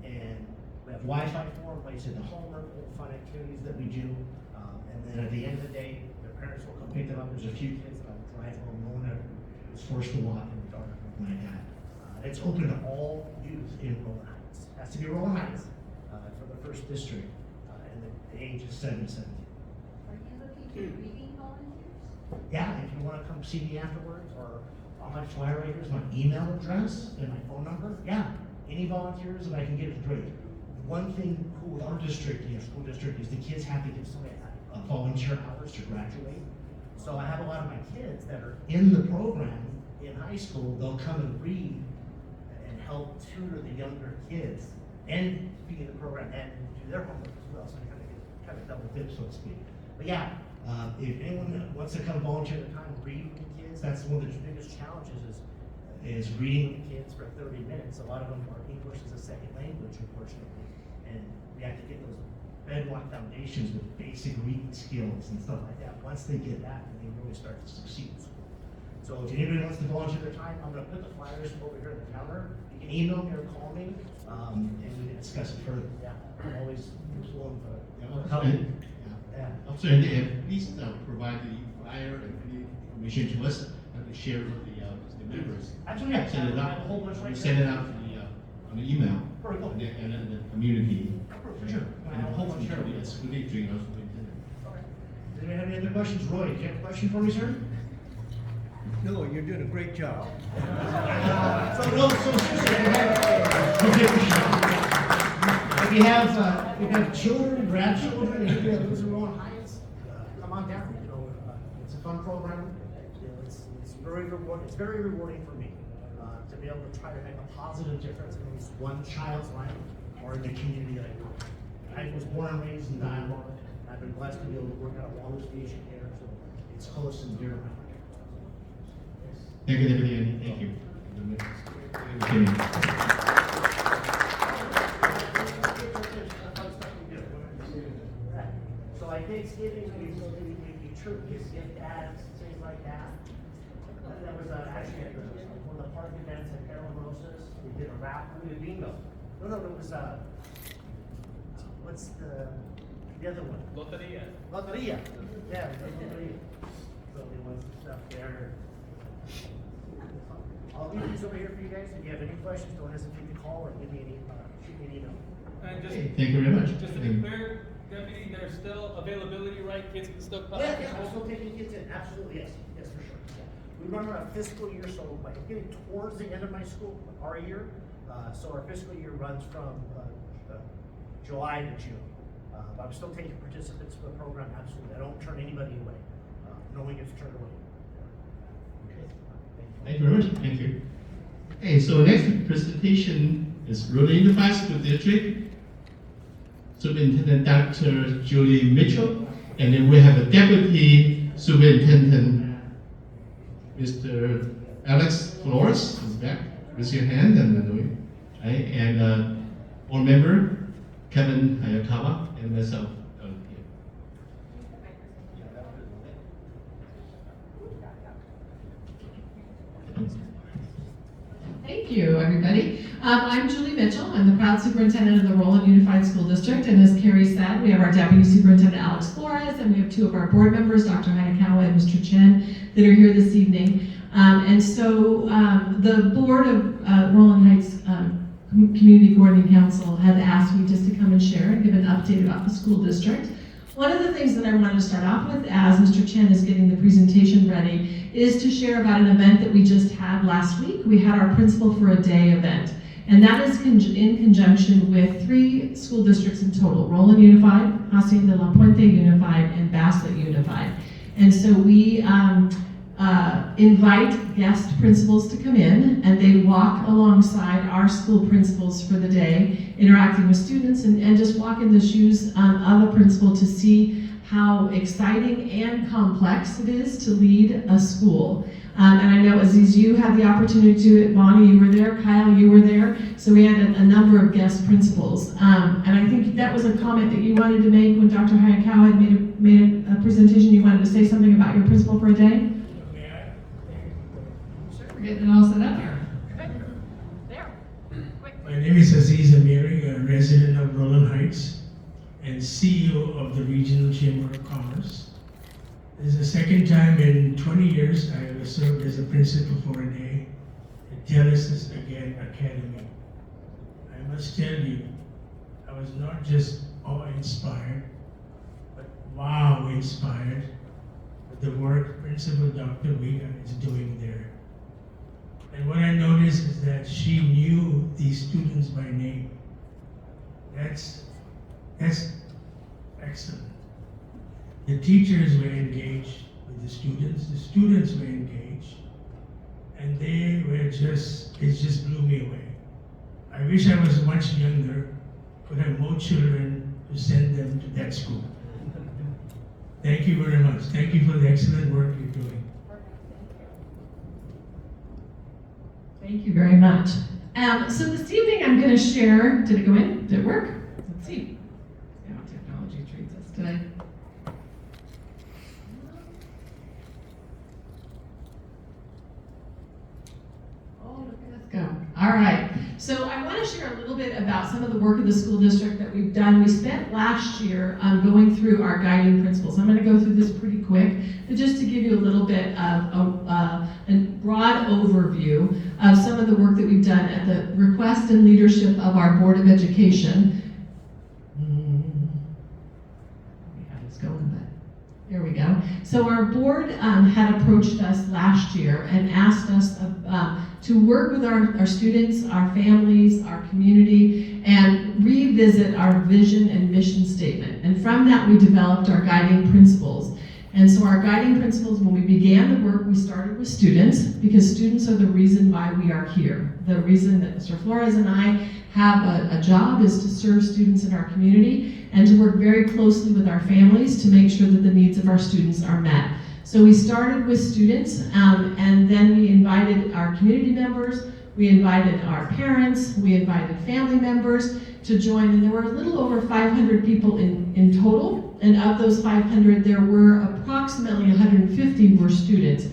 and We have Wi-Fi for them, like I said, the homework, all the fun activities that we do. And then at the end of the day, their parents will come pick them up. There's a few kids that drive home. No one ever was forced to walk in the dark or anything like that. It's open to all youth in Roland Heights. It has to be Roland Heights for the first district, and the age is 7 to 17. Are you looking for reading volunteers? Yeah, if you want to come see me afterwards, or on my flyer right here is my email address and my phone number. Yeah, any volunteers that I can get is great. One thing cool with our district, school district, is the kids have to give somebody volunteer hours to graduate. So I have a lot of my kids that are in the program in high school. They'll come and read and help tutor the younger kids and be in the program and do their homework as well. So I kind of double dip, so to speak. But yeah, if anyone wants to come volunteer their time, read with the kids. That's one of the biggest challenges is reading with the kids for 30 minutes. A lot of them are English as a second language, unfortunately, and we have to get those bedrock foundations with basic reading skills and stuff like that. Once they get that, then they really start to succeed in school. So if anybody wants to volunteer their time, I'm going to put the flyers over here at the counter. You can email me or call me, and we can discuss it further. Yeah, I'm always willing to help. Yeah. So please provide the flyer and any information to us and share with the members. Absolutely. Send it I out. have a whole bunch right Send there. it out to on the email. Very cool. And then the community. For sure. And hopefully to the school district or superintendent. Okay. Does anyone have any other questions? Roy, do you have a question for me, sir? No, you're doing a great job. If you have children, grandchildren, anybody that lives in Roland Heights, come on down. It's a fun program. It's very rewarding. It's very rewarding for me to be able to try to make a positive difference in at least one child's life or in the community that I grew up in. I was born and raised in Dialogue. I've been blessed to be able to work at a water station here, so it's close and dear to my heart. Thank you, Deputy Andy. Thank you. So like Thanksgiving, we turkeys, gift bags, things like that. That was actually one of the park events at Carolyn Rosa's. We did a rap, we did bingo. No, it was what's the other one? Loteria. Loteria. Yeah, loteria. So there was stuff there. I'll leave these over here for you guys. If you have any questions, don't hesitate to call or give me shoot me an email. And just, Thank you very much. just to be clear, Deputy, there's still availability, right? Kids can still come. Yeah, I'm still taking kids in. Absolutely, yes. Yes, for sure. Yeah. We run on a fiscal year, so like getting towards the end of my school, our year. So our fiscal year runs from July to June. But I'm still taking participants for the program. Absolutely, I don't turn anybody away. No one gets turned away. Okay. Thank you very much. Thank you. Okay, so next presentation is Roland Unified School District. Superintendent Dr. Julie Mitchell, and then we have a Deputy Superintendent, Mr. Alex Flores, is back. Raise your hand and then and board member Kevin Hayakawa and myself. Thank you, everybody. I'm Julie Mitchell. I'm the proud superintendent of the Roland Unified School District. And as Carrie said, we have our deputy superintendent, Alex Flores, and we have two of our board members, Dr. Hayakawa and Mr. Chen, that are here this evening. The board of Roland Heights Community Governing Council had asked me just to come and share and give an update about the school district. One of the things that I wanted to start off with, as Mr. Chen is getting the presentation ready, is to share about an event that we just had last week. We had our Principal for a Day event, and that is in conjunction with 3 school districts in total: Roland Unified, Hacienda La Puente Unified, and Bassett Unified. And so we invite guest principals to come in, and they walk alongside our school principals for the day, interacting with students and just walk in the shoes of a principal to see how exciting and complex it is to lead a school. And I know, Aziz, you had the opportunity to do it. Bonnie, you were there. Kyle, you were there. So we had a number of guest principals. And I think that was a comment that you wanted to make when Dr. Hayakawa had made a presentation. You wanted to say something about your principal for a day? We're getting it all set up here. There. Quick. My name is Aziz Amiri, a resident of Roland This is the second time in 20 years I have served as a principal for a day at Genesis again Academy. I must tell you, I was not just awe-inspired, but wow-inspired with the work Principal Dr. Vega is doing there. And what I noticed is that she knew these students by name. That's excellent. The teachers were engaged with the students were engaged, and they were it just blew me away. I wish I was much younger, could have more children to send them to that school. Thank you very much. Thank you for the excellent work you're doing. Thank you very much. So this evening I'm going to share, did it go in? Did it work? Let's see. Yeah, technology treats us today. Oh, look at us go. All right. So I want to share a little bit about some of the work of the school district that we've done. We spent last year going through our guiding principles. I'm going to go through this pretty quick, but just to give you a little bit of a broad overview of some of the work that we've done at the request and leadership of our Board of Education. There we go. So our board had approached us last year and asked us to work with our students, our families, our community, and revisit our vision and mission statement. And from that, we developed our guiding principles. And so our guiding principles, when we began the work, we started with students, because students are the reason why we are here. The reason that Mr. Flores and I have a job is to serve students in our community and to work very closely with our families to make sure that the needs of our students are met. So we started with students, and then we invited our community members, we invited our parents, we invited family members to join, and there were a little over 500 people in total, and of those 500, there were approximately 150 were students.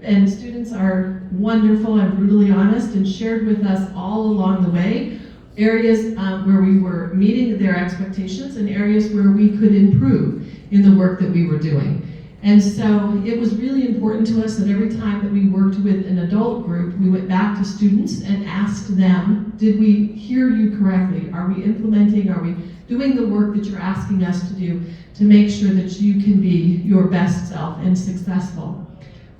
And students are wonderful and brutally honest and shared with us all along the way areas where we were meeting their expectations and areas where we could improve in the work that we were doing. And so it was really important to us that every time that we worked with an adult group, we went back to students and asked them, did we hear you correctly? Are we implementing, are we doing the work that you're asking us to do to make sure that you can be your best self and successful?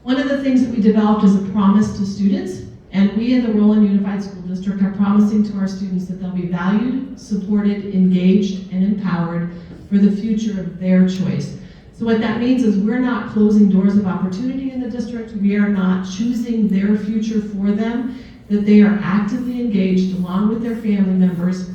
One of the things that we developed is a promise to students, and we in the Roland Unified School District are promising to our students that they'll be valued, supported, engaged, and empowered for the future of their choice. So what that means is we're not closing doors of opportunity in the district, we are not choosing their future for them, that they are actively engaged along with their family members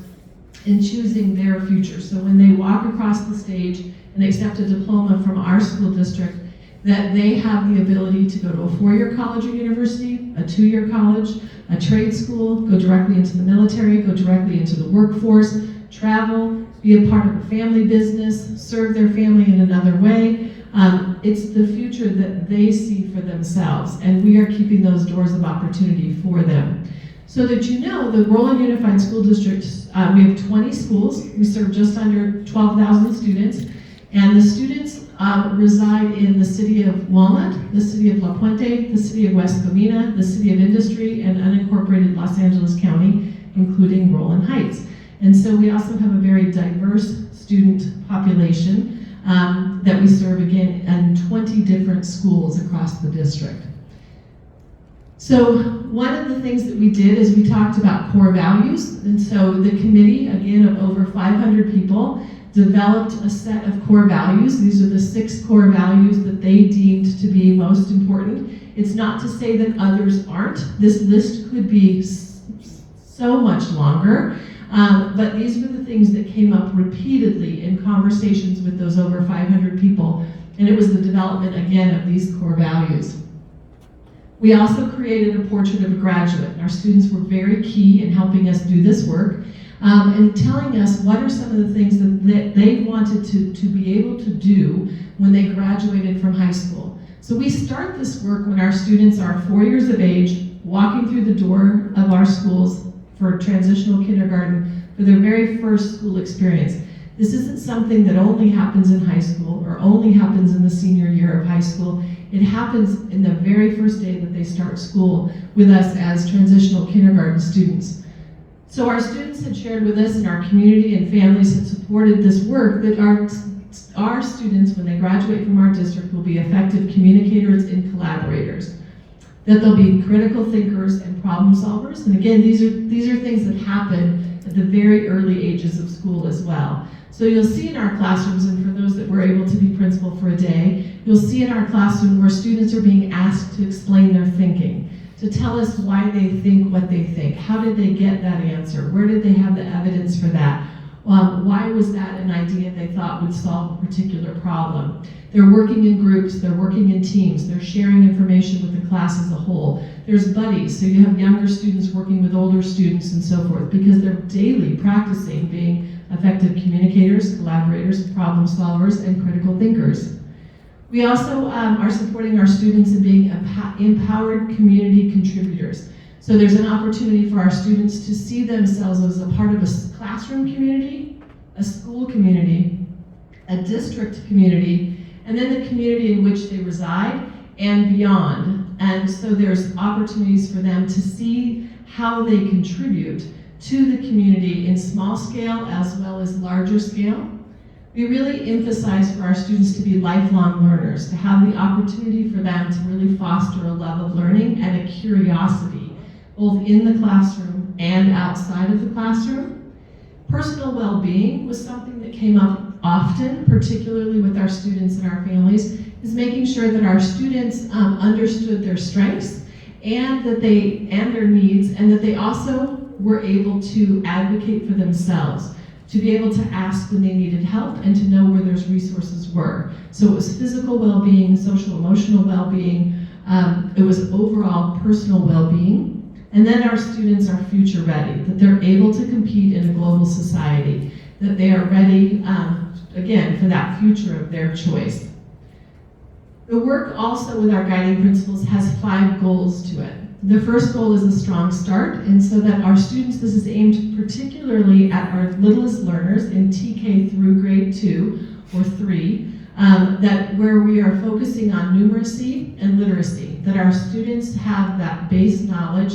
in choosing their future. So when they walk across the stage and accept a diploma from our school district, that they have the ability to go to a four-year college or university, a two-year college, a trade school, go directly into the military, go directly into the workforce, travel, be a part of a family business, serve their family in another way. It's the future that they see for themselves, and we are keeping those doors of opportunity for them. So that you know, the Roland Unified School District, we have 20 schools, we serve just under 12,000 students, and the students reside in the city of Walnut, the city of La Puente, the city of West Covina, the city of Industry, and unincorporated Los Angeles County, including Roland Heights. And so we also have a very diverse student population that we serve, again, in 20 different schools across the district. So one of the things that we did is we talked about core values. And so the committee, again, of over 500 people, developed a set of core values. These are the 6 core values that they deemed to be most important. It's not to say that others aren't. This list could be so much longer, but these were the things that came up repeatedly in conversations with those over 500 people, and it was the development, again, of these core values. We also created a portrait of a graduate. Our students were very key in helping us do this work, and telling us what are some of the things that they wanted to be able to do when they graduated from high school. So we start this work when our students are 4 years of age, walking through the door of our schools for transitional kindergarten for their very first school experience. This isn't something that only happens in high school or only happens in the senior year of high school. It happens in the very first day that they start school with us as transitional kindergarten students. So our students had shared with us, and our community and families had supported this work, that our students, when they graduate from our district, will be effective communicators and collaborators. That they'll be critical thinkers and problem solvers. And again, these are things that happen at the very early ages of school as well. So you'll see in our classrooms, and for those that were able to be principal for a day, you'll see in our classroom where students are being asked to explain their thinking, to tell us why they think what they think. How did they get that answer? Where did they have the evidence for that? Why was that an idea they thought would solve a particular problem? They're working in groups, they're working in teams, they're sharing information with the class as a whole. There's buddies, so you have younger students working with older students and so forth, because they're daily practicing being effective communicators, collaborators, problem solvers, and critical thinkers. We also are supporting our students in being empowered community contributors. So there's an opportunity for our students to see themselves as a part of a classroom community, a school community, a district community, and then the community in which they reside and beyond. And so there's opportunities for them to see how they contribute to the community in small scale as well as larger scale. We really emphasize for our students to be lifelong learners, to have the opportunity for them to really foster a love of learning and a curiosity, both in the classroom and outside of the classroom. Personal well-being was something that came up often, particularly with our students and our families, is making sure that our students understood their strengths and that and their needs, and that they also were able to advocate for themselves, to be able to ask when they needed help and to know where those resources were. So it was physical well-being, social emotional well-being, it was overall personal well-being. And then our students are future ready, that they're able to compete in a global society, that they are ready, again, for that future of their choice. The work also with our guiding principles has 5 goals to it. The first goal is a strong start, and so that our students, this is aimed particularly at our littlest learners in TK through grade 2 or 3, that where we are focusing on numeracy and literacy, that our students have that base knowledge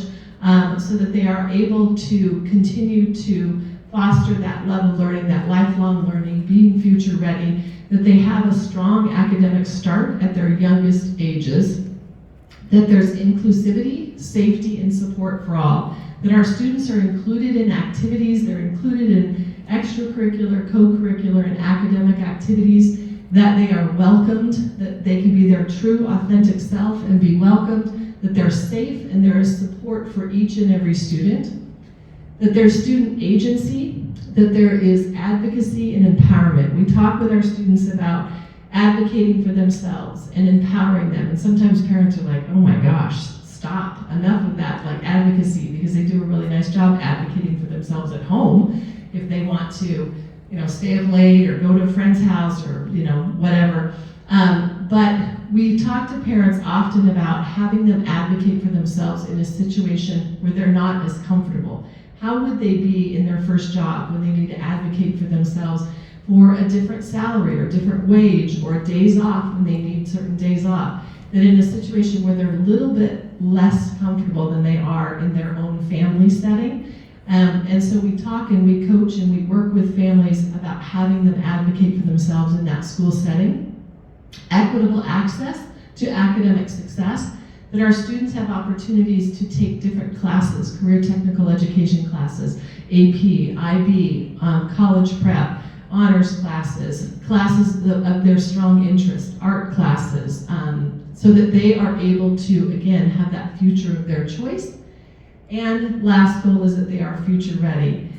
so that they are able to continue to foster that love of learning, that lifelong learning, being future ready, that they have a strong academic start at their youngest ages, that there's inclusivity, safety, and support for all, that our students are included in activities, they're included in extracurricular, co-curricular, and academic activities, that they are welcomed, that they can be their true, authentic self and be welcomed, that they're safe and there is support for each and every student, that there's student agency, that there is advocacy and empowerment. We talk with our students about advocating for themselves and empowering them. And sometimes parents are like, oh my gosh, stop, enough of that, like advocacy, because they do a really nice job advocating for themselves at home if they want to, stay up late or go to a friend's house or, whatever. But we talk to parents often about having them advocate for themselves in a situation where they're not as comfortable. How would they be in their first job when they need to advocate for themselves for a different salary or different wage or days off when they need certain days off? That in a situation where they're a little bit less comfortable than they are in their own family setting. And so we talk and we coach and we work with families about having them advocate for themselves in that school setting. Equitable access to academic success, that our students have opportunities to take different classes, career technical education classes, AP, IB, college prep, honors classes, classes of their strong interest, art classes, so that they are able to, again, have that future of their choice. And last goal is that they are future ready.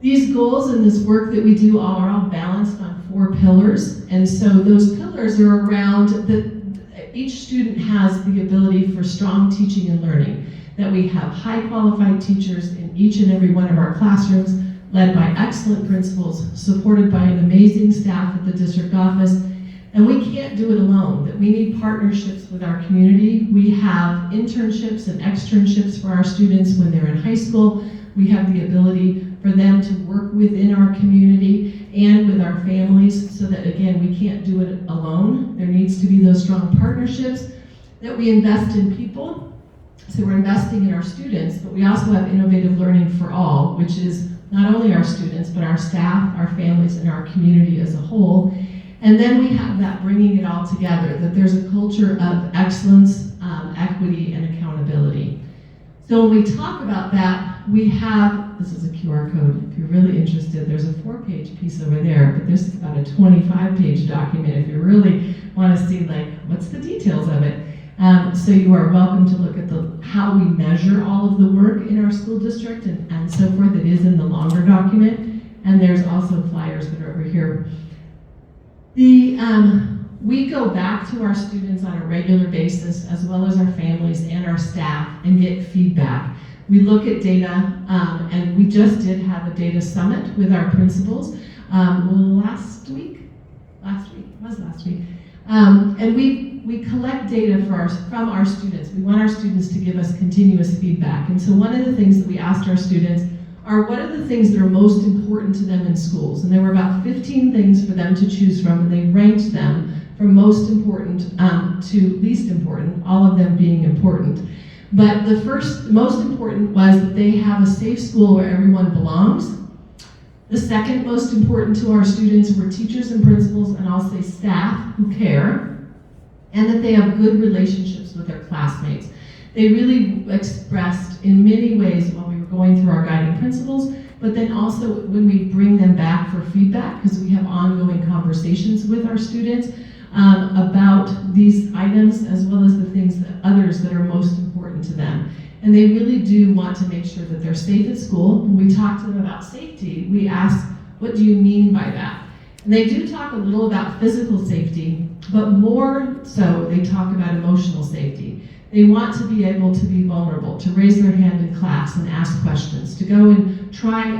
These goals and this work that we do are all balanced on 4 pillars. And so those pillars are around that each student has the ability for strong teaching and learning, that we have high qualified teachers in each and every one of our classrooms, led by excellent principals, supported by an amazing staff at the district office. And we can't do it alone, that we need partnerships with our community. We have internships and externships for our students when they're in high school. We have the ability for them to work within our community and with our families, so that again, we can't do it alone. There needs to be those strong partnerships, that we invest in people. So we're investing in our students, but we also have innovative learning for all, which is not only our students, but our staff, our families, and our community as a whole. And then we have that bringing it all together, that there's a culture of excellence, equity, and accountability. So when we talk about that, we have, this is a QR code. If you're really interested, there's a 4-page piece over there, but this is about a 25-page document if you really want to see like, what's the details of it. So you are welcome to look at how we measure all of the work in our school district and so forth. It is in the longer document, and there's also flyers that are over here. We go back to our students on a regular basis, as well as our families and our staff, and get feedback. We look at data, and we just did have a data summit with our principals last week. And we collect data from our students. We want our students to give us continuous feedback. And so one of the things that we asked our students are, what are the things that are most important to them in schools? And there were about 15 things for them to choose from, and they ranked them from most important to least important, all of them being important. But the most important was that they have a safe school where everyone belongs. The second most important to our students were teachers and principals, and I'll say staff who care, and that they have good relationships with their classmates. They really expressed in many ways while we were going through our guiding principles, but then also when we bring them back for feedback, because we have ongoing conversations with our students about these items, as well as the things others that are most important to them. And they really do want to make sure that they're safe at school. When we talk to them about safety, we ask, what do you mean by that? And they do talk a little about physical safety, but more so they talk about emotional safety. They want to be able to be vulnerable, to raise their hand in class and ask questions, to go and try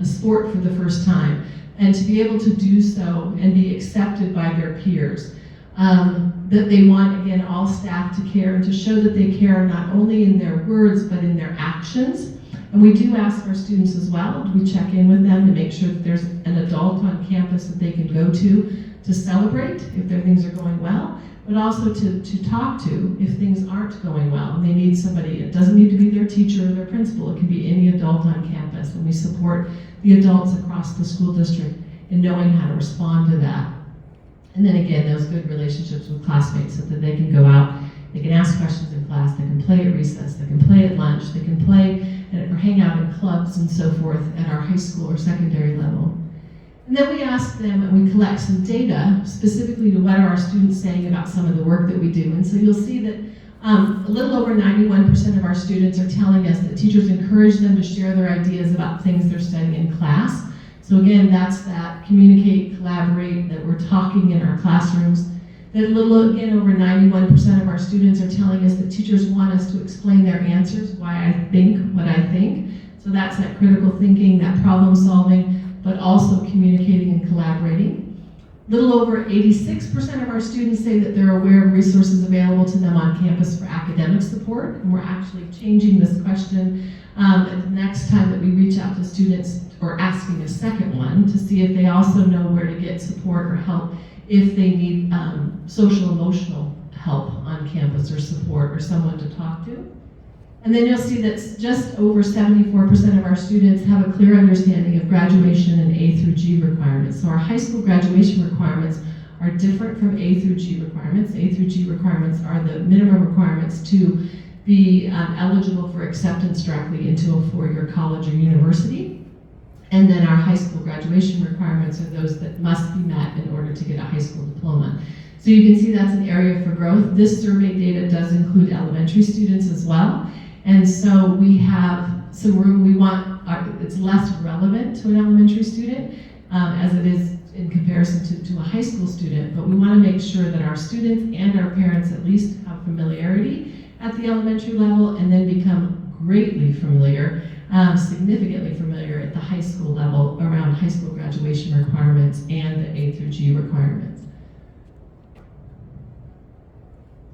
a sport for the first time, and to be able to do so and be accepted by their peers. That they want, again, all staff to care and to show that they care not only in their words, but in their actions. And we do ask our students as well, we check in with them to make sure that there's an adult on campus that they can go to celebrate if their things are going well, but also to talk to if things aren't going well and they need somebody. It doesn't need to be their teacher or their principal, it can be any adult on campus, and we support the adults across the school district in knowing how to respond to that. And then again, those good relationships with classmates so that they can go out, they can ask questions in class, they can play at recess, they can play at lunch, they can play or hang out in clubs and so forth at our high school or secondary level. And then we ask them and we collect some data specifically to what are our students saying about some of the work that we do. And so you'll see that a little over 91% of our students are telling us that teachers encourage them to share their ideas about things they're studying in class. So again, that's that communicate, collaborate, that we're talking in our classrooms. That a little, again, over 91% of our students are telling us that teachers want us to explain their answers, why I think what I think. So that's that critical thinking, that problem solving, but also communicating and collaborating. A little over 86% of our students say that they're aware of resources available to them on campus for academic support. And we're actually changing this question the next time that we reach out to students, or asking a second one to see if they also know where to get support or help if they need social emotional help on campus or support or someone to talk to. And then you'll see that just over 74% of our students have a clear understanding of graduation and A through G requirements. So our high school graduation requirements are different from A through G requirements. A through G requirements are the minimum requirements to be eligible for acceptance directly into a four-year college or university. And then our high school graduation requirements are those that must be met in order to get a high school diploma. So you can see that's an area for growth. This survey data does include elementary students as well. And so we have some room. We want, it's less relevant to an elementary student as it is in comparison to a high school student, but we want to make sure that our students and our parents at least have familiarity at the elementary level and then become greatly familiar, significantly familiar at the high school level around high school graduation requirements and the A through G requirements.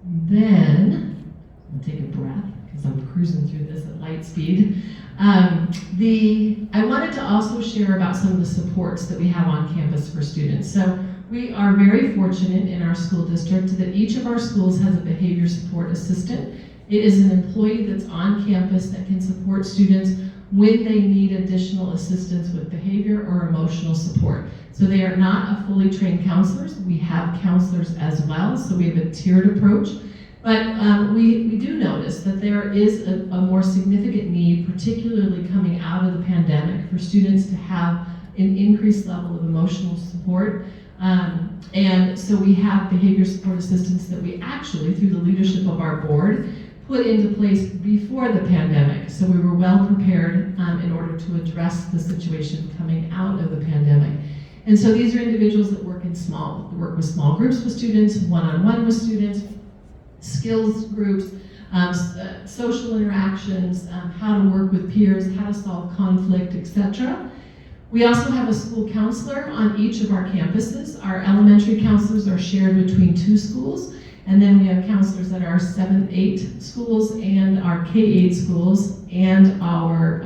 Then, I'll take a breath, because I'm cruising through this at light speed. I wanted to also share about some of the supports that we have on campus for students. So we are very fortunate in our school district that each of our schools has a behavior support assistant. It is an employee that's on campus that can support students when they need additional assistance with behavior or emotional support. So they are not a fully trained counselors. We have counselors as well, so we have a tiered approach. But we do notice that there is a more significant need, particularly coming out of the pandemic, for students to have an increased level of emotional support. And so we have behavior support assistants that we actually, through the leadership of our board, put into place before the pandemic. So we were well prepared in order to address the situation coming out of the pandemic. And so these are individuals that work with small groups with students, one-on-one with students, skills groups, social interactions, how to work with peers, how to solve conflict, etc. We also have a school counselor on each of our campuses. Our elementary counselors are shared between 2 schools, and then we have counselors at our 7-8 schools and our K-8 schools and our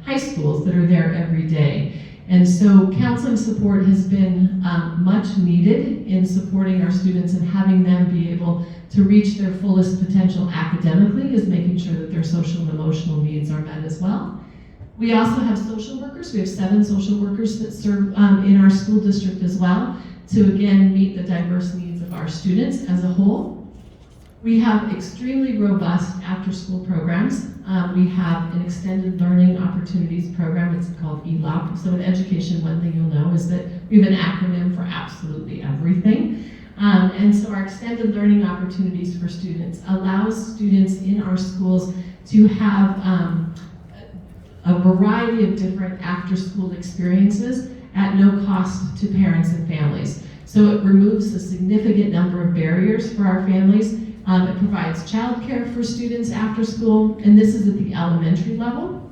high schools that are there every day. And so counseling support has been much needed in supporting our students and having them be able to reach their fullest potential academically, is making sure that their social and emotional needs are met as well. We also have social workers. We have 7 social workers that serve in our school district as well to, again, meet the diverse needs of our students as a whole. We have extremely robust after-school programs. We have an extended learning opportunities program. It's called ELOP. So in education, one thing you'll know is that we have an acronym for absolutely everything. And so our extended learning opportunities for students allows students in our schools to have a variety of different after-school experiences at no cost to parents and families. So it removes a significant number of barriers for our families. It provides childcare for students after school, and this is at the elementary level.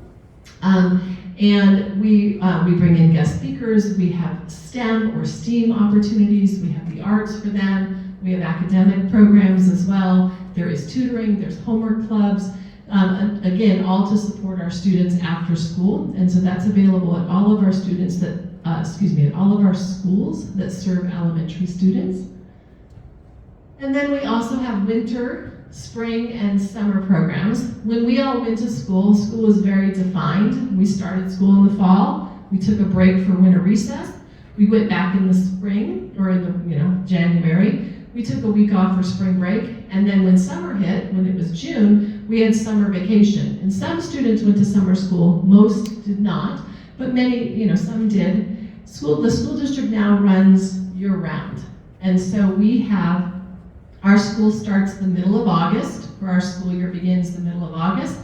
And we bring in guest speakers. We have STEM or STEAM opportunities. We have the arts for them. We have academic programs as well. There is tutoring. There's homework clubs. Again, all to support our students after school. And so that's available at all of our students that, at all of our schools that serve elementary students. And then we also have winter, spring, and summer programs. When we all went to school, school was very defined. We started school in the fall. We took a break for winter recess. We went back in the spring, or in the January. We took a week off for spring break. And then when summer hit, when it was June, we had summer vacation. And some students went to summer school, most did not, but many, some did. The school district now runs year-round. And so we have, our school starts the middle of August, for our school year begins the middle of August.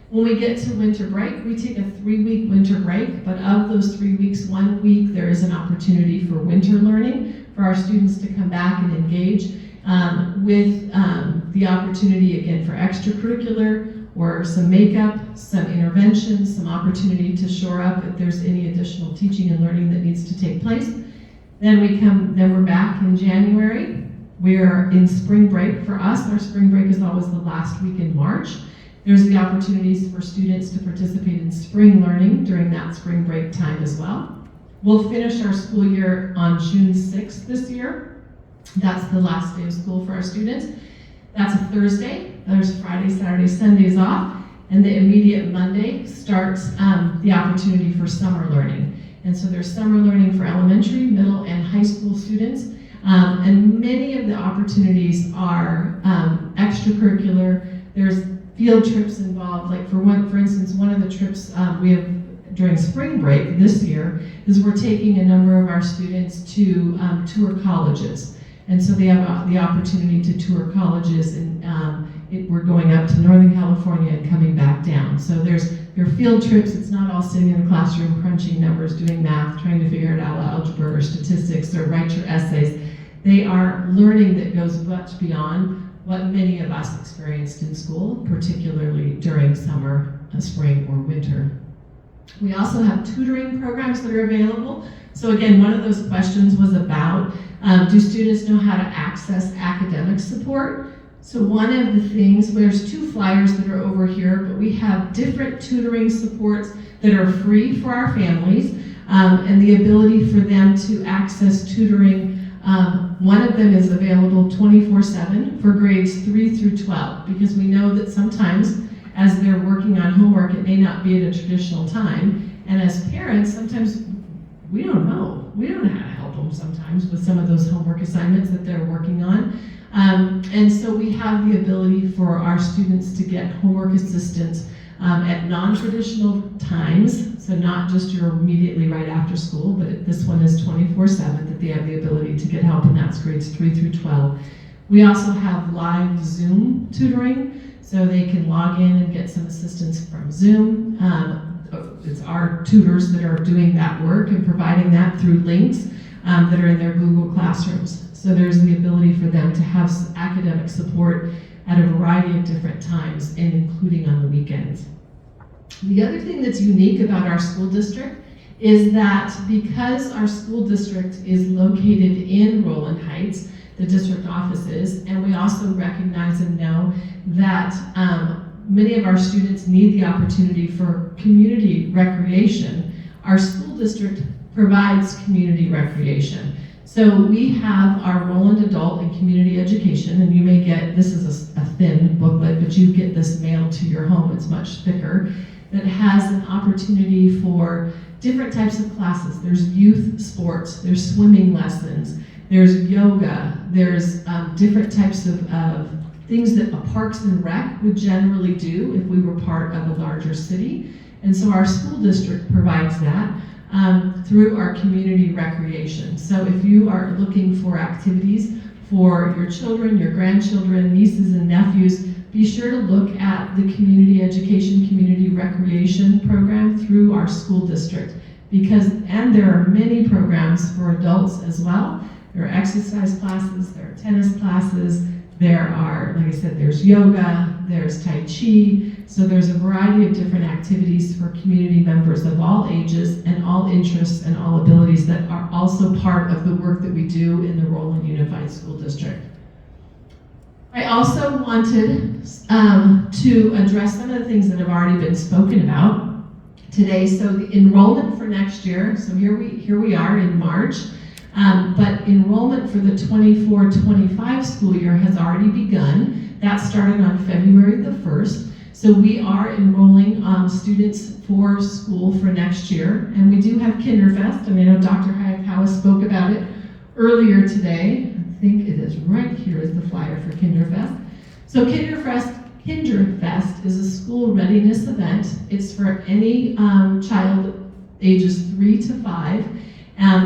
When we get to winter break, we take a 3-week winter break, but of those 3 weeks, 1 week, there is an opportunity for winter learning, for our students to come back and engage with the opportunity, again, for extracurricular or some makeup, some interventions, some opportunity to shore up if there's any additional teaching and learning that needs to take place. Then we're back in January. We're in spring break for us. Our spring break is always the last week in March. There's the opportunities for students to participate in spring learning during that spring break time as well. We'll finish our school year on June 6th this year. That's the last day of school for our students. That's a Thursday. There's Friday, Saturday, Sundays off. And the immediate Monday starts the opportunity for summer learning. And so there's summer learning for elementary, middle, and high school students. And many of the opportunities are extracurricular. There's field trips involved. Like for instance, one of the trips we have during spring break this year is we're taking a number of our students to tour colleges. And so they have the opportunity to tour colleges, and we're going up to Northern California and coming back down. So there are field trips. It's not all sitting in a classroom crunching numbers, doing math, trying to figure it out, algebra or statistics, or write your essays. They are learning that goes much beyond what many of us experienced in school, particularly during summer, spring, or winter. We also have tutoring programs that are available. So again, one of those questions was about, do students know how to access academic support? So one of the things, there's 2 flyers that are over here, but we have different tutoring supports that are free for our families, and the ability for them to access tutoring. One of them is available 24/7 for grades 3 through 12, because we know that sometimes as they're working on homework, it may not be at a traditional time, and as parents, sometimes we don't know. We don't know how to help them sometimes with some of those homework assignments that they're working on. And so we have the ability for our students to get homework assistance at non-traditional times, so not just your immediately right after school, but this one is 24/7 that they have the ability to get help, and that's grades 3 through 12. We also have live Zoom tutoring, so they can log in and get some assistance from Zoom. It's our tutors that are doing that work and providing that through links that are in their Google Classrooms. So there's the ability for them to have academic support at a variety of different times, and including on the weekends. The other thing that's unique about our school district is that because our school district is located in Rowland Heights, the district office is, and we also recognize and know that many of our students need the opportunity for community recreation. Our school district provides community recreation. So we have our Rowland Adult and Community Education, and you may get, this is a thin booklet, but you get this mailed to your home, it's much thicker, that has an opportunity for different types of classes. There's youth sports, there's swimming lessons, there's yoga, there's different types of things that a Parks and Rec would generally do if we were part of a larger city. And so our school district provides that through our community recreation. So if you are looking for activities for your children, your grandchildren, nieces and nephews, be sure to look at the community education, community recreation program through our school district, and there are many programs for adults as well. There are exercise classes, there are tennis classes, there are, like I said, there's yoga, there's Tai Chi, so there's a variety of different activities for community members of all ages and all interests and all abilities that are also part of the work that we do in the Rowland Unified School District. I also wanted to address some of the things that have already been spoken about today. So the enrollment for next year, so here we are in March, but enrollment for the 24-25 school year has already begun. That started on February the 1st. So we are enrolling students for school for next year, and we do have Kinderfest, and I know Dr. Hayakawa spoke about it earlier today. I think it is right here is the flyer for Kinderfest. So Kinderfest is a school readiness event. It's for any child ages 3 to 5.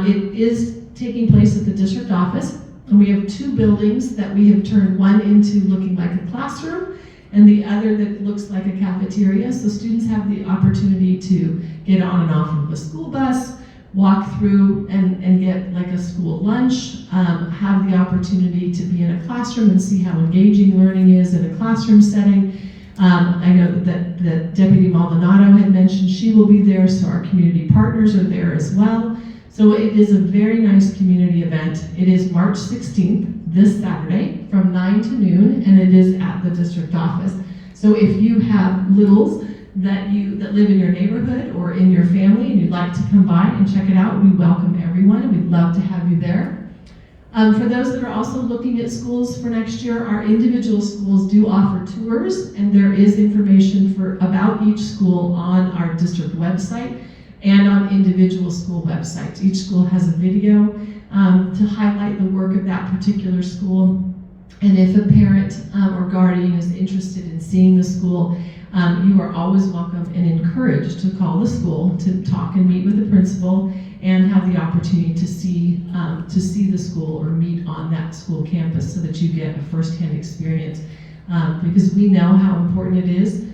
It is taking place at the district office, and we have 2 buildings that we have turned one into looking like a classroom and the other that looks like a cafeteria. So students have the opportunity to get on and off of a school bus, walk through and get like a school lunch, have the opportunity to be in a classroom and see how engaging learning is in a classroom setting. I know that Deputy Maldonado had mentioned she will be there, so our community partners are there as well. So it is a very nice community event. It is March 16th, this Saturday, from 9 to noon, and it is at the district office. So if you have littles that live in your neighborhood or in your family and you'd like to come by and check it out, we welcome everyone and we'd love to have you there. For those that are also looking at schools for next year, our individual schools do offer tours, and there is information about each school on our district website and on individual school websites. Each school has a video to highlight the work of that particular school. And if a parent or guardian is interested in seeing the school, you are always welcome and encouraged to call the school to talk and meet with the principal and have the opportunity to see the school or meet on that school campus so that you get a firsthand experience. Because we know how important it is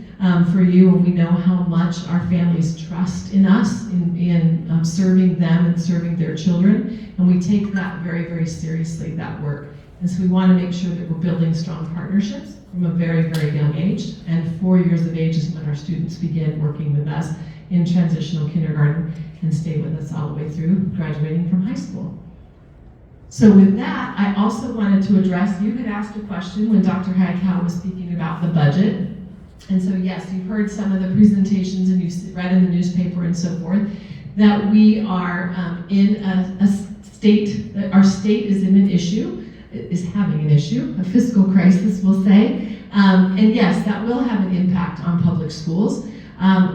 for you, and we know how much our families trust in us in serving them and serving their children, and we take that very, very seriously, that work. And so we want to make sure that we're building strong partnerships from a very, very young age, and 4 years of age is when our students begin working with us in transitional kindergarten and stay with us all the way through graduating from high school. So with that, I also wanted to address, you had asked a question when Dr. Hayakawa was speaking about the budget. And so yes, you've heard some of the presentations and you've read in the newspaper and so forth, that we are in a state, that our state is in an issue, is having an issue, a fiscal crisis, we'll say. And yes, that will have an impact on public schools.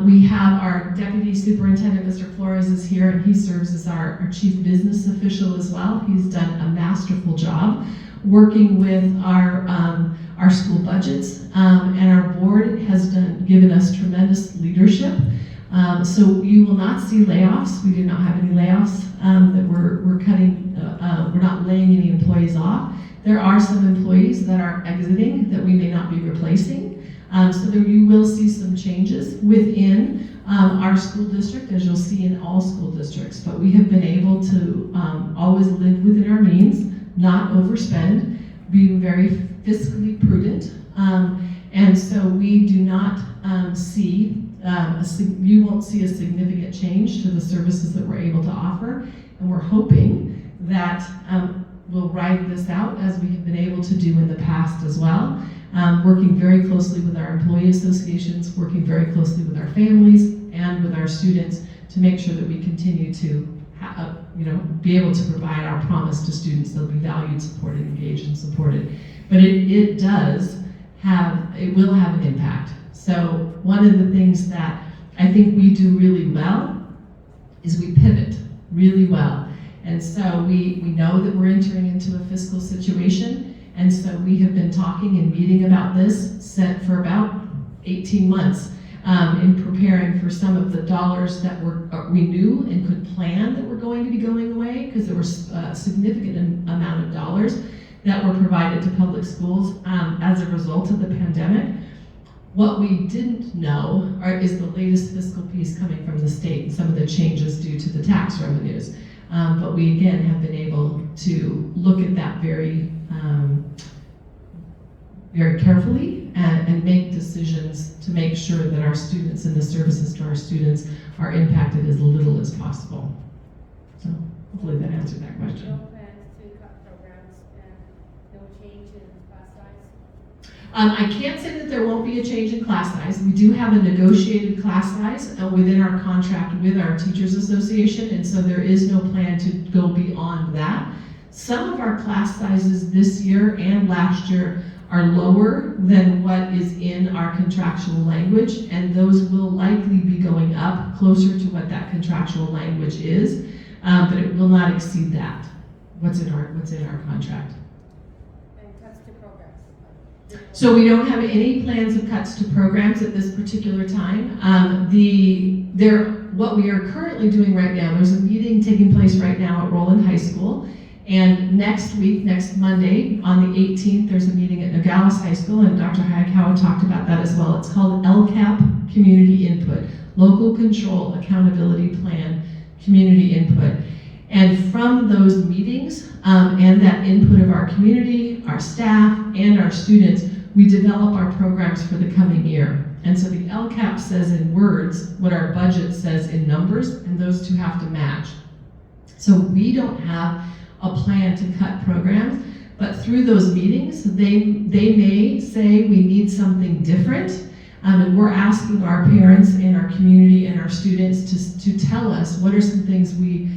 We have our Deputy Superintendent, Mr. Flores, is here, and he serves as our Chief Business Official as well. He's done a masterful job working with our school budgets, and our board has given us tremendous leadership. So you will not see layoffs. We do not have any layoffs that we're cutting. We're not laying any employees off. There are some employees that are exiting that we may not be replacing. So there you will see some changes within our school district, as you'll see in all school districts. But we have been able to always live within our means, not overspend, being very fiscally prudent. And so we do not see, you won't see a significant change to the services that we're able to offer. And we're hoping that we'll ride this out as we have been able to do in the past as well. Working very closely with our employee associations, working very closely with our families and with our students to make sure that we continue to be able to provide our promise to students. They'll be valued, supported, engaged, and supported. But it will have an impact. So one of the things that I think we do really well is we pivot really well. And so we know that we're entering into a fiscal situation. And so we have been talking and meeting about this for about 18 months in preparing for some of the dollars that we knew and could plan that were going to be going away, because there was a significant amount of dollars that were provided to public schools as a result of the pandemic. What we didn't know is the latest fiscal piece coming from the state and some of the changes due to the tax revenues. But we again have been able to look at that very carefully and make decisions to make sure that our students and the services to our students are impacted as little as possible. So hopefully that answered that question. No plans to cut programs and no change in class size? I can't say that there won't be a change in class size. We do have a negotiated class size within our contract with our Teachers Association, and so there is no plan to go beyond that. Some of our class sizes this year and last year are lower than what is in our contractual language, and those will likely be going up closer to what that contractual language is, but it will not exceed that, what's in our contract. And cuts to programs? So we don't have any plans of cuts to programs at this particular time. What we are currently doing right now, there's a meeting taking place right now at Roland High School. And next week, next Monday, on the 18th, there's a meeting at Nogales High School, and Dr. Hayakawa talked about that as well. It's called LCAP Community Input, Local Control Accountability Plan Community Input. And from those meetings and that input of our community, our staff, and our students, we develop our programs for the coming year. And so the LCAP says in words what our budget says in numbers, and those two have to match. So we don't have a plan to cut programs, but through those meetings, they may say we need something different, and we're asking our parents and our community and our students to tell us what are some things we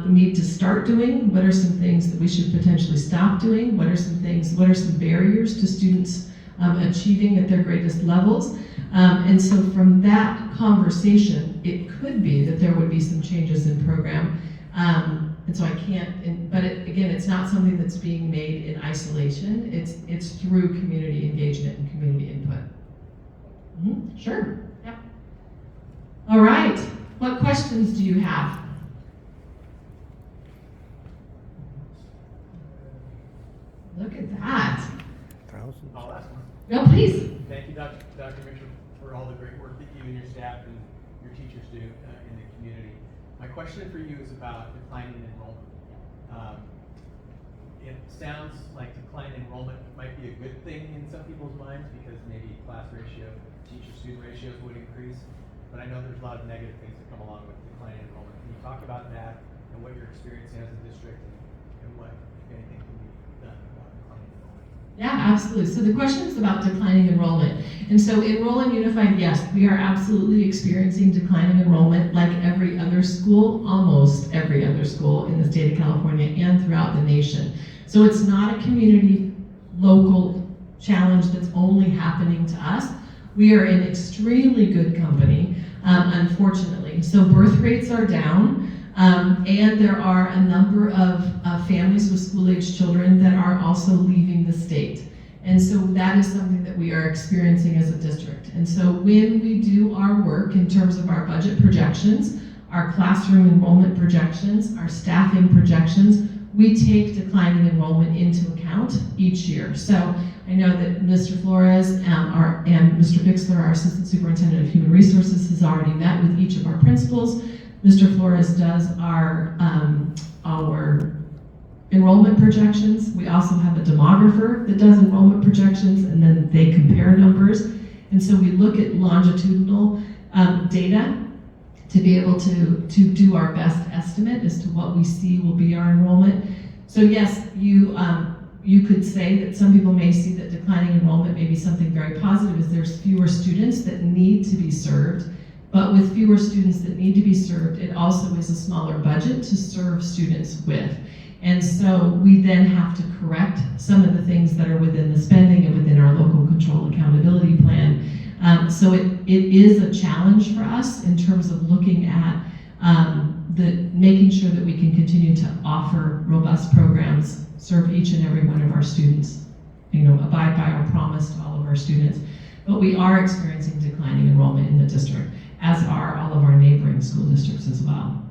need to start doing, what are some things that we should potentially stop doing, what are some barriers to students achieving at their greatest levels. And so from that conversation, it could be that there would be some changes in program. And so I can't, but again, it's not something that's being made in isolation. It's through community engagement and community input. Mm-hmm. Sure. Yep. All right. What questions do you have? Look at that. I'll ask one. No, please. Thank you, Dr. Mitchell, for all the great work that you and your staff and your teachers do in the community. My question for you is about declining enrollment. It sounds like declining enrollment might be a good thing in some people's minds because maybe class ratio, teacher-student ratios would increase, but I know there's a lot of negative things that come along with declining enrollment. Can you talk about that and what you're experiencing as a district and and what, if anything, can be done about declining enrollment? Yeah, absolutely. So the question is about declining enrollment. And so Enroll Unified, yes, we are absolutely experiencing declining enrollment like every other school, almost every other school in the state of California and throughout the nation. So it's not a community local challenge that's only happening to us. We are in extremely good company, unfortunately. So birth rates are down, and there are a number of families with school-age children that are also leaving the state. And so that is something that we are experiencing as a district. And so when we do our work in terms of our budget projections, our classroom enrollment projections, our staffing projections, we take declining enrollment into account each year. So I know that Mr. Flores and Mr. Bixler, our Assistant Superintendent of Human Resources, has already met with each of our principals. Mr. Flores does our enrollment projections. We also have a demographer that does enrollment projections, and then they compare numbers. And so we look at longitudinal data to be able to do our best estimate as to what we see will be our enrollment. So yes, you could say that some people may see that declining enrollment may be something very positive, as there's fewer students that need to be served. But with fewer students that need to be served, it also is a smaller budget to serve students with. And so we then have to correct some of the things that are within the spending and within our local control accountability plan. So it is a challenge for us in terms of looking at making sure that we can continue to offer robust programs, serve each and every one of our students, abide by our promise to all of our students. But we are experiencing declining enrollment in the district, as are all of our neighboring school districts as well.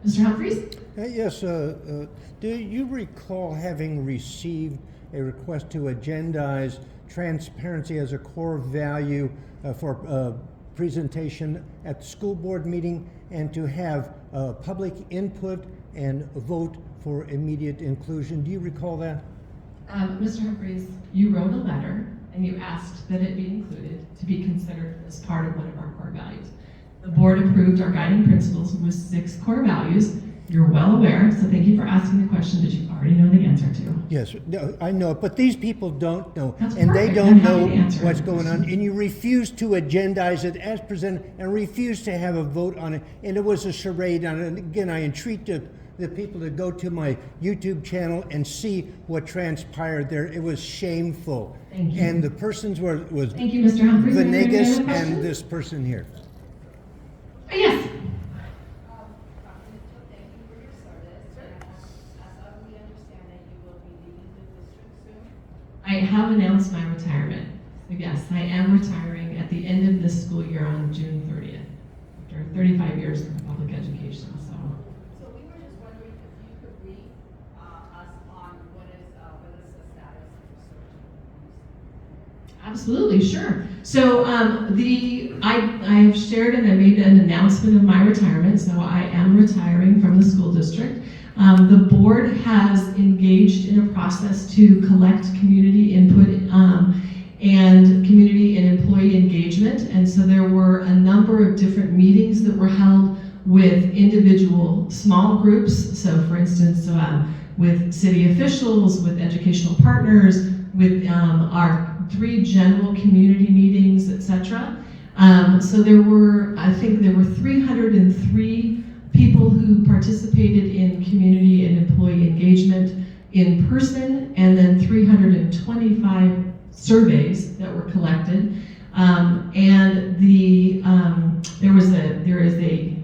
Mr. Humphreys? Yes, do you recall having received a request to agendize transparency as a core value for presentation at the school board meeting, and to have public input and vote for immediate inclusion? Do you recall that? Mr. Humphreys, you wrote a letter and you asked that it be included to be considered as part of one of our core values. The board approved our guiding principles with 6 core values. You're well aware, so thank you for asking the question that you already know the answer to. Yes, no, I know, but these people don't know, That's and perfect. they don't I'm happy know to answer. what's going on, and you refuse to agendize it as presented, and refuse to have a vote on it, and it was a charade on it. And again, I entreat the people to go to my YouTube channel and see what transpired there. It was shameful. Thank you. And the persons was Thank you, Mr. Humphreys. Are there any Venegas other questions? and this person here. Yes. Thank you for your service. As we understand that you will be leaving the district soon. I have announced my retirement. So yes, I am retiring at the end of this school year on June 30th, after 35 years in public education. So we were just wondering if you could brief us on what is the status of your search. Absolutely, sure. So I have shared and I made an announcement of my retirement. So I am retiring from the school district. The board has engaged in a process to collect community input and community and employee engagement. And so there were a number of different meetings that were held with individual small groups. So for instance, with city officials, with educational partners, with our 3 general community meetings, etc. So I think there were 303 people who participated in community and employee engagement in person, and then 325 surveys that were collected. And there is a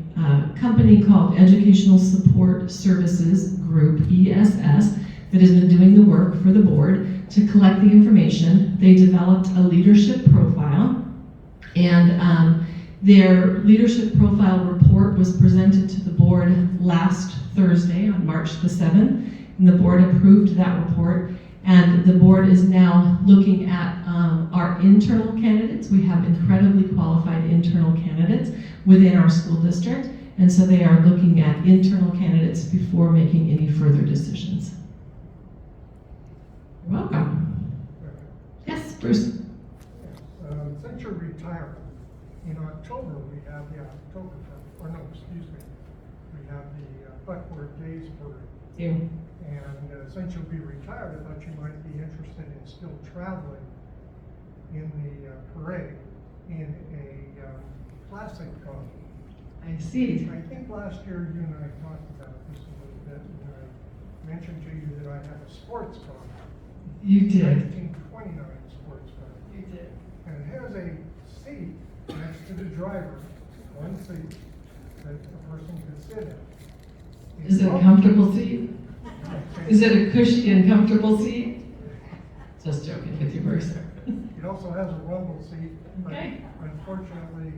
company called Educational Support Services Group, ESS, that has been doing the work for the board to collect the information. They developed a leadership profile, and their leadership profile report was presented to the board last Thursday on March the 7th, and the board approved that report. And the board is now looking at our internal candidates. We have incredibly qualified internal candidates within our school district, and so they are looking at internal candidates before making any further decisions. You're welcome. Yes, Bruce. Since you're retiring, In October, we have the Oktoberfest, or no, excuse me, we have the Buckboard Days Parade. You. And since you'll be retired, I thought you might be interested in still traveling in the parade in a classic car. I see. I think last year you and I talked about this a little bit, and I mentioned to you that I have a sports car. You did. 1929 sports car. You did. And it has a seat next to the driver, one seat that a person could sit in. Is it a comfortable seat? Is it a cushy and comfortable seat? Just joking with you, Mercer. It also has a rumble seat, but Okay. unfortunately,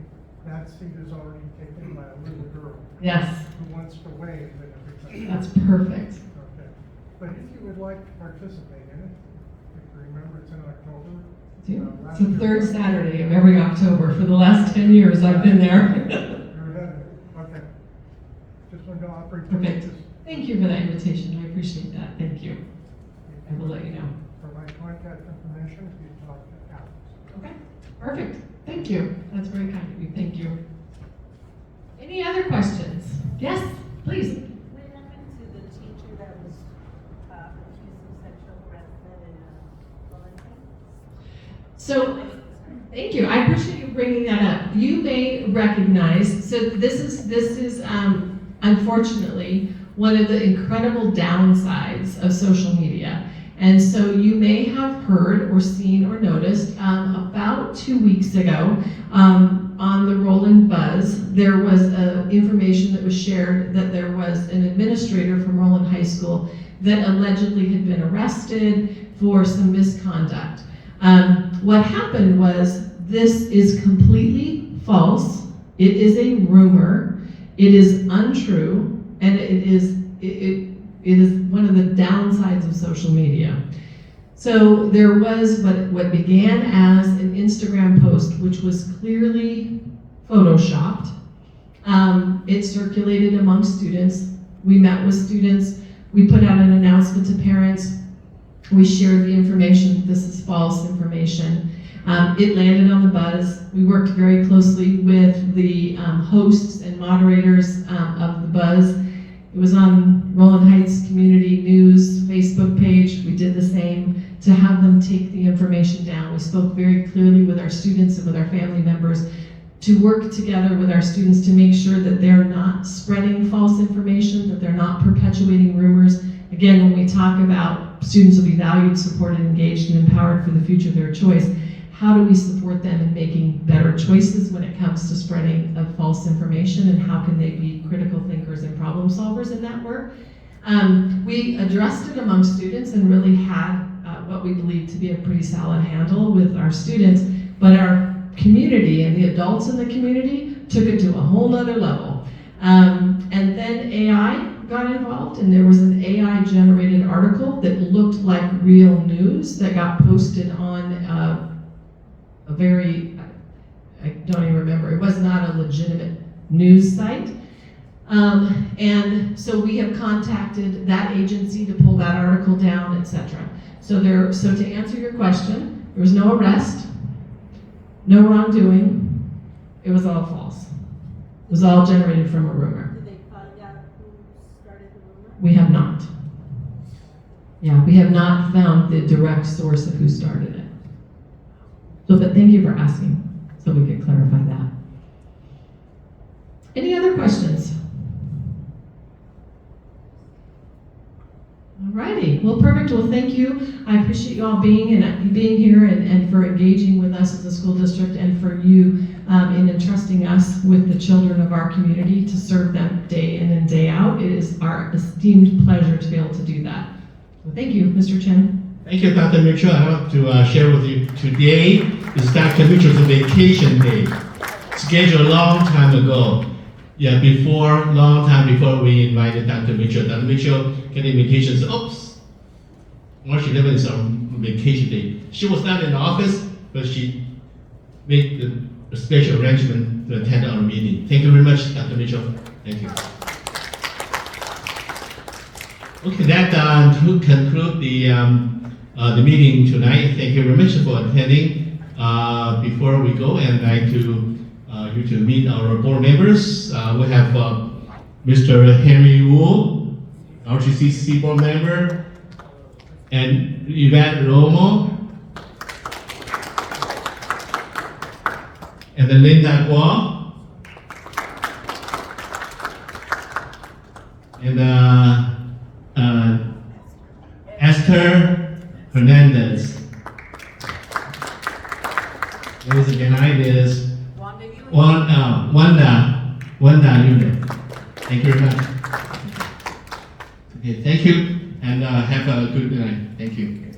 that seat is already taken by a little girl. Yes. Who wants to wave and everything. That's perfect. Okay. But if you would like to participate in it, if you remember, it's in October. It's the third Saturday of every October for the last 10 years I've been there. You're ahead of it. Okay. Just want to offer you. Perfect. Thank you for that invitation. I appreciate that. Thank you. I will let you know. For my contact information, if you talk to Alex. Okay. Perfect. Thank you. That's very kind of you. Thank you. Any other questions? Yes, please. What happened to the teacher that was accused of sexual harassment in Wellington? So, thank you. I appreciate you bringing that up. You may recognize. So this is unfortunately one of the incredible downsides of social media. And so you may have heard or seen or noticed about 2 weeks ago on the Rolling Buzz, there was information that was shared that there was an administrator from Roland High School that allegedly had been arrested for some misconduct. What happened was this is completely false. It is a rumor. It is untrue, and it is one of the downsides of social media. So there was what began as an Instagram post, which was clearly photoshopped. It circulated among students. We met with students. We put out an announcement to parents. We shared the information. This is false information. It landed on the Buzz. We worked very closely with the hosts and moderators of the Buzz. It was on Roland Heights Community News Facebook page. We did the same to have them take the information down. We spoke very clearly with our students and with our family members to work together with our students to make sure that they're not spreading false information, that they're not perpetuating rumors. Again, when we talk about students will be valued, supported, engaged, and empowered for the future of their choice, how do we support them in making better choices when it comes to spreading of false information, and how can they be critical thinkers and problem solvers in that work? We addressed it among students and really had what we believe to be a pretty solid handle with our students, but our community and the adults in the community took it to a whole nother level. And then AI got involved, and there was an AI generated article that looked like real news that got posted on a very, I don't even remember, it was not a legitimate news site. And so we have contacted that agency to pull that article down, etc. So to answer your question, there was no arrest, no wrongdoing, it was all false. It was all generated from a rumor. Did they find out who started the rumor? We have not. Yeah, we have not found the direct source of who started it. So, but thank you for asking, so we could clarify that. Any other questions? Alrighty, well, perfect. Well, thank you. I appreciate you all being here and for engaging with us as a school district, and for you in entrusting us with the children of our community to serve them day in and day out. It is our esteemed pleasure to be able to do that. So thank you, Mr. Chen. Thank you, Dr. Mitchell. I want to share with you today is Dr. Mitchell's vacation day. Scheduled a long time ago. Yeah, long time before we invited Dr. Mitchell. Dr. Mitchell get invitations. Oops, March 11th is our vacation day. She was not in the office, but she made the special arrangement to attend our meeting. Thank you very much, Dr. Mitchell. Thank you. Okay, that to conclude the meeting tonight. Thank you very much for attending. Before we go, I'd like to you to meet our board members. We have Mr. Henry Wu, RHCCC board member, and Yvette Romo, and then Linda Guo, and Esther Hernandez. Ladies and gentlemen, is Wanda Unit. Thank you very much. Okay, thank you, and have a good night. Thank you.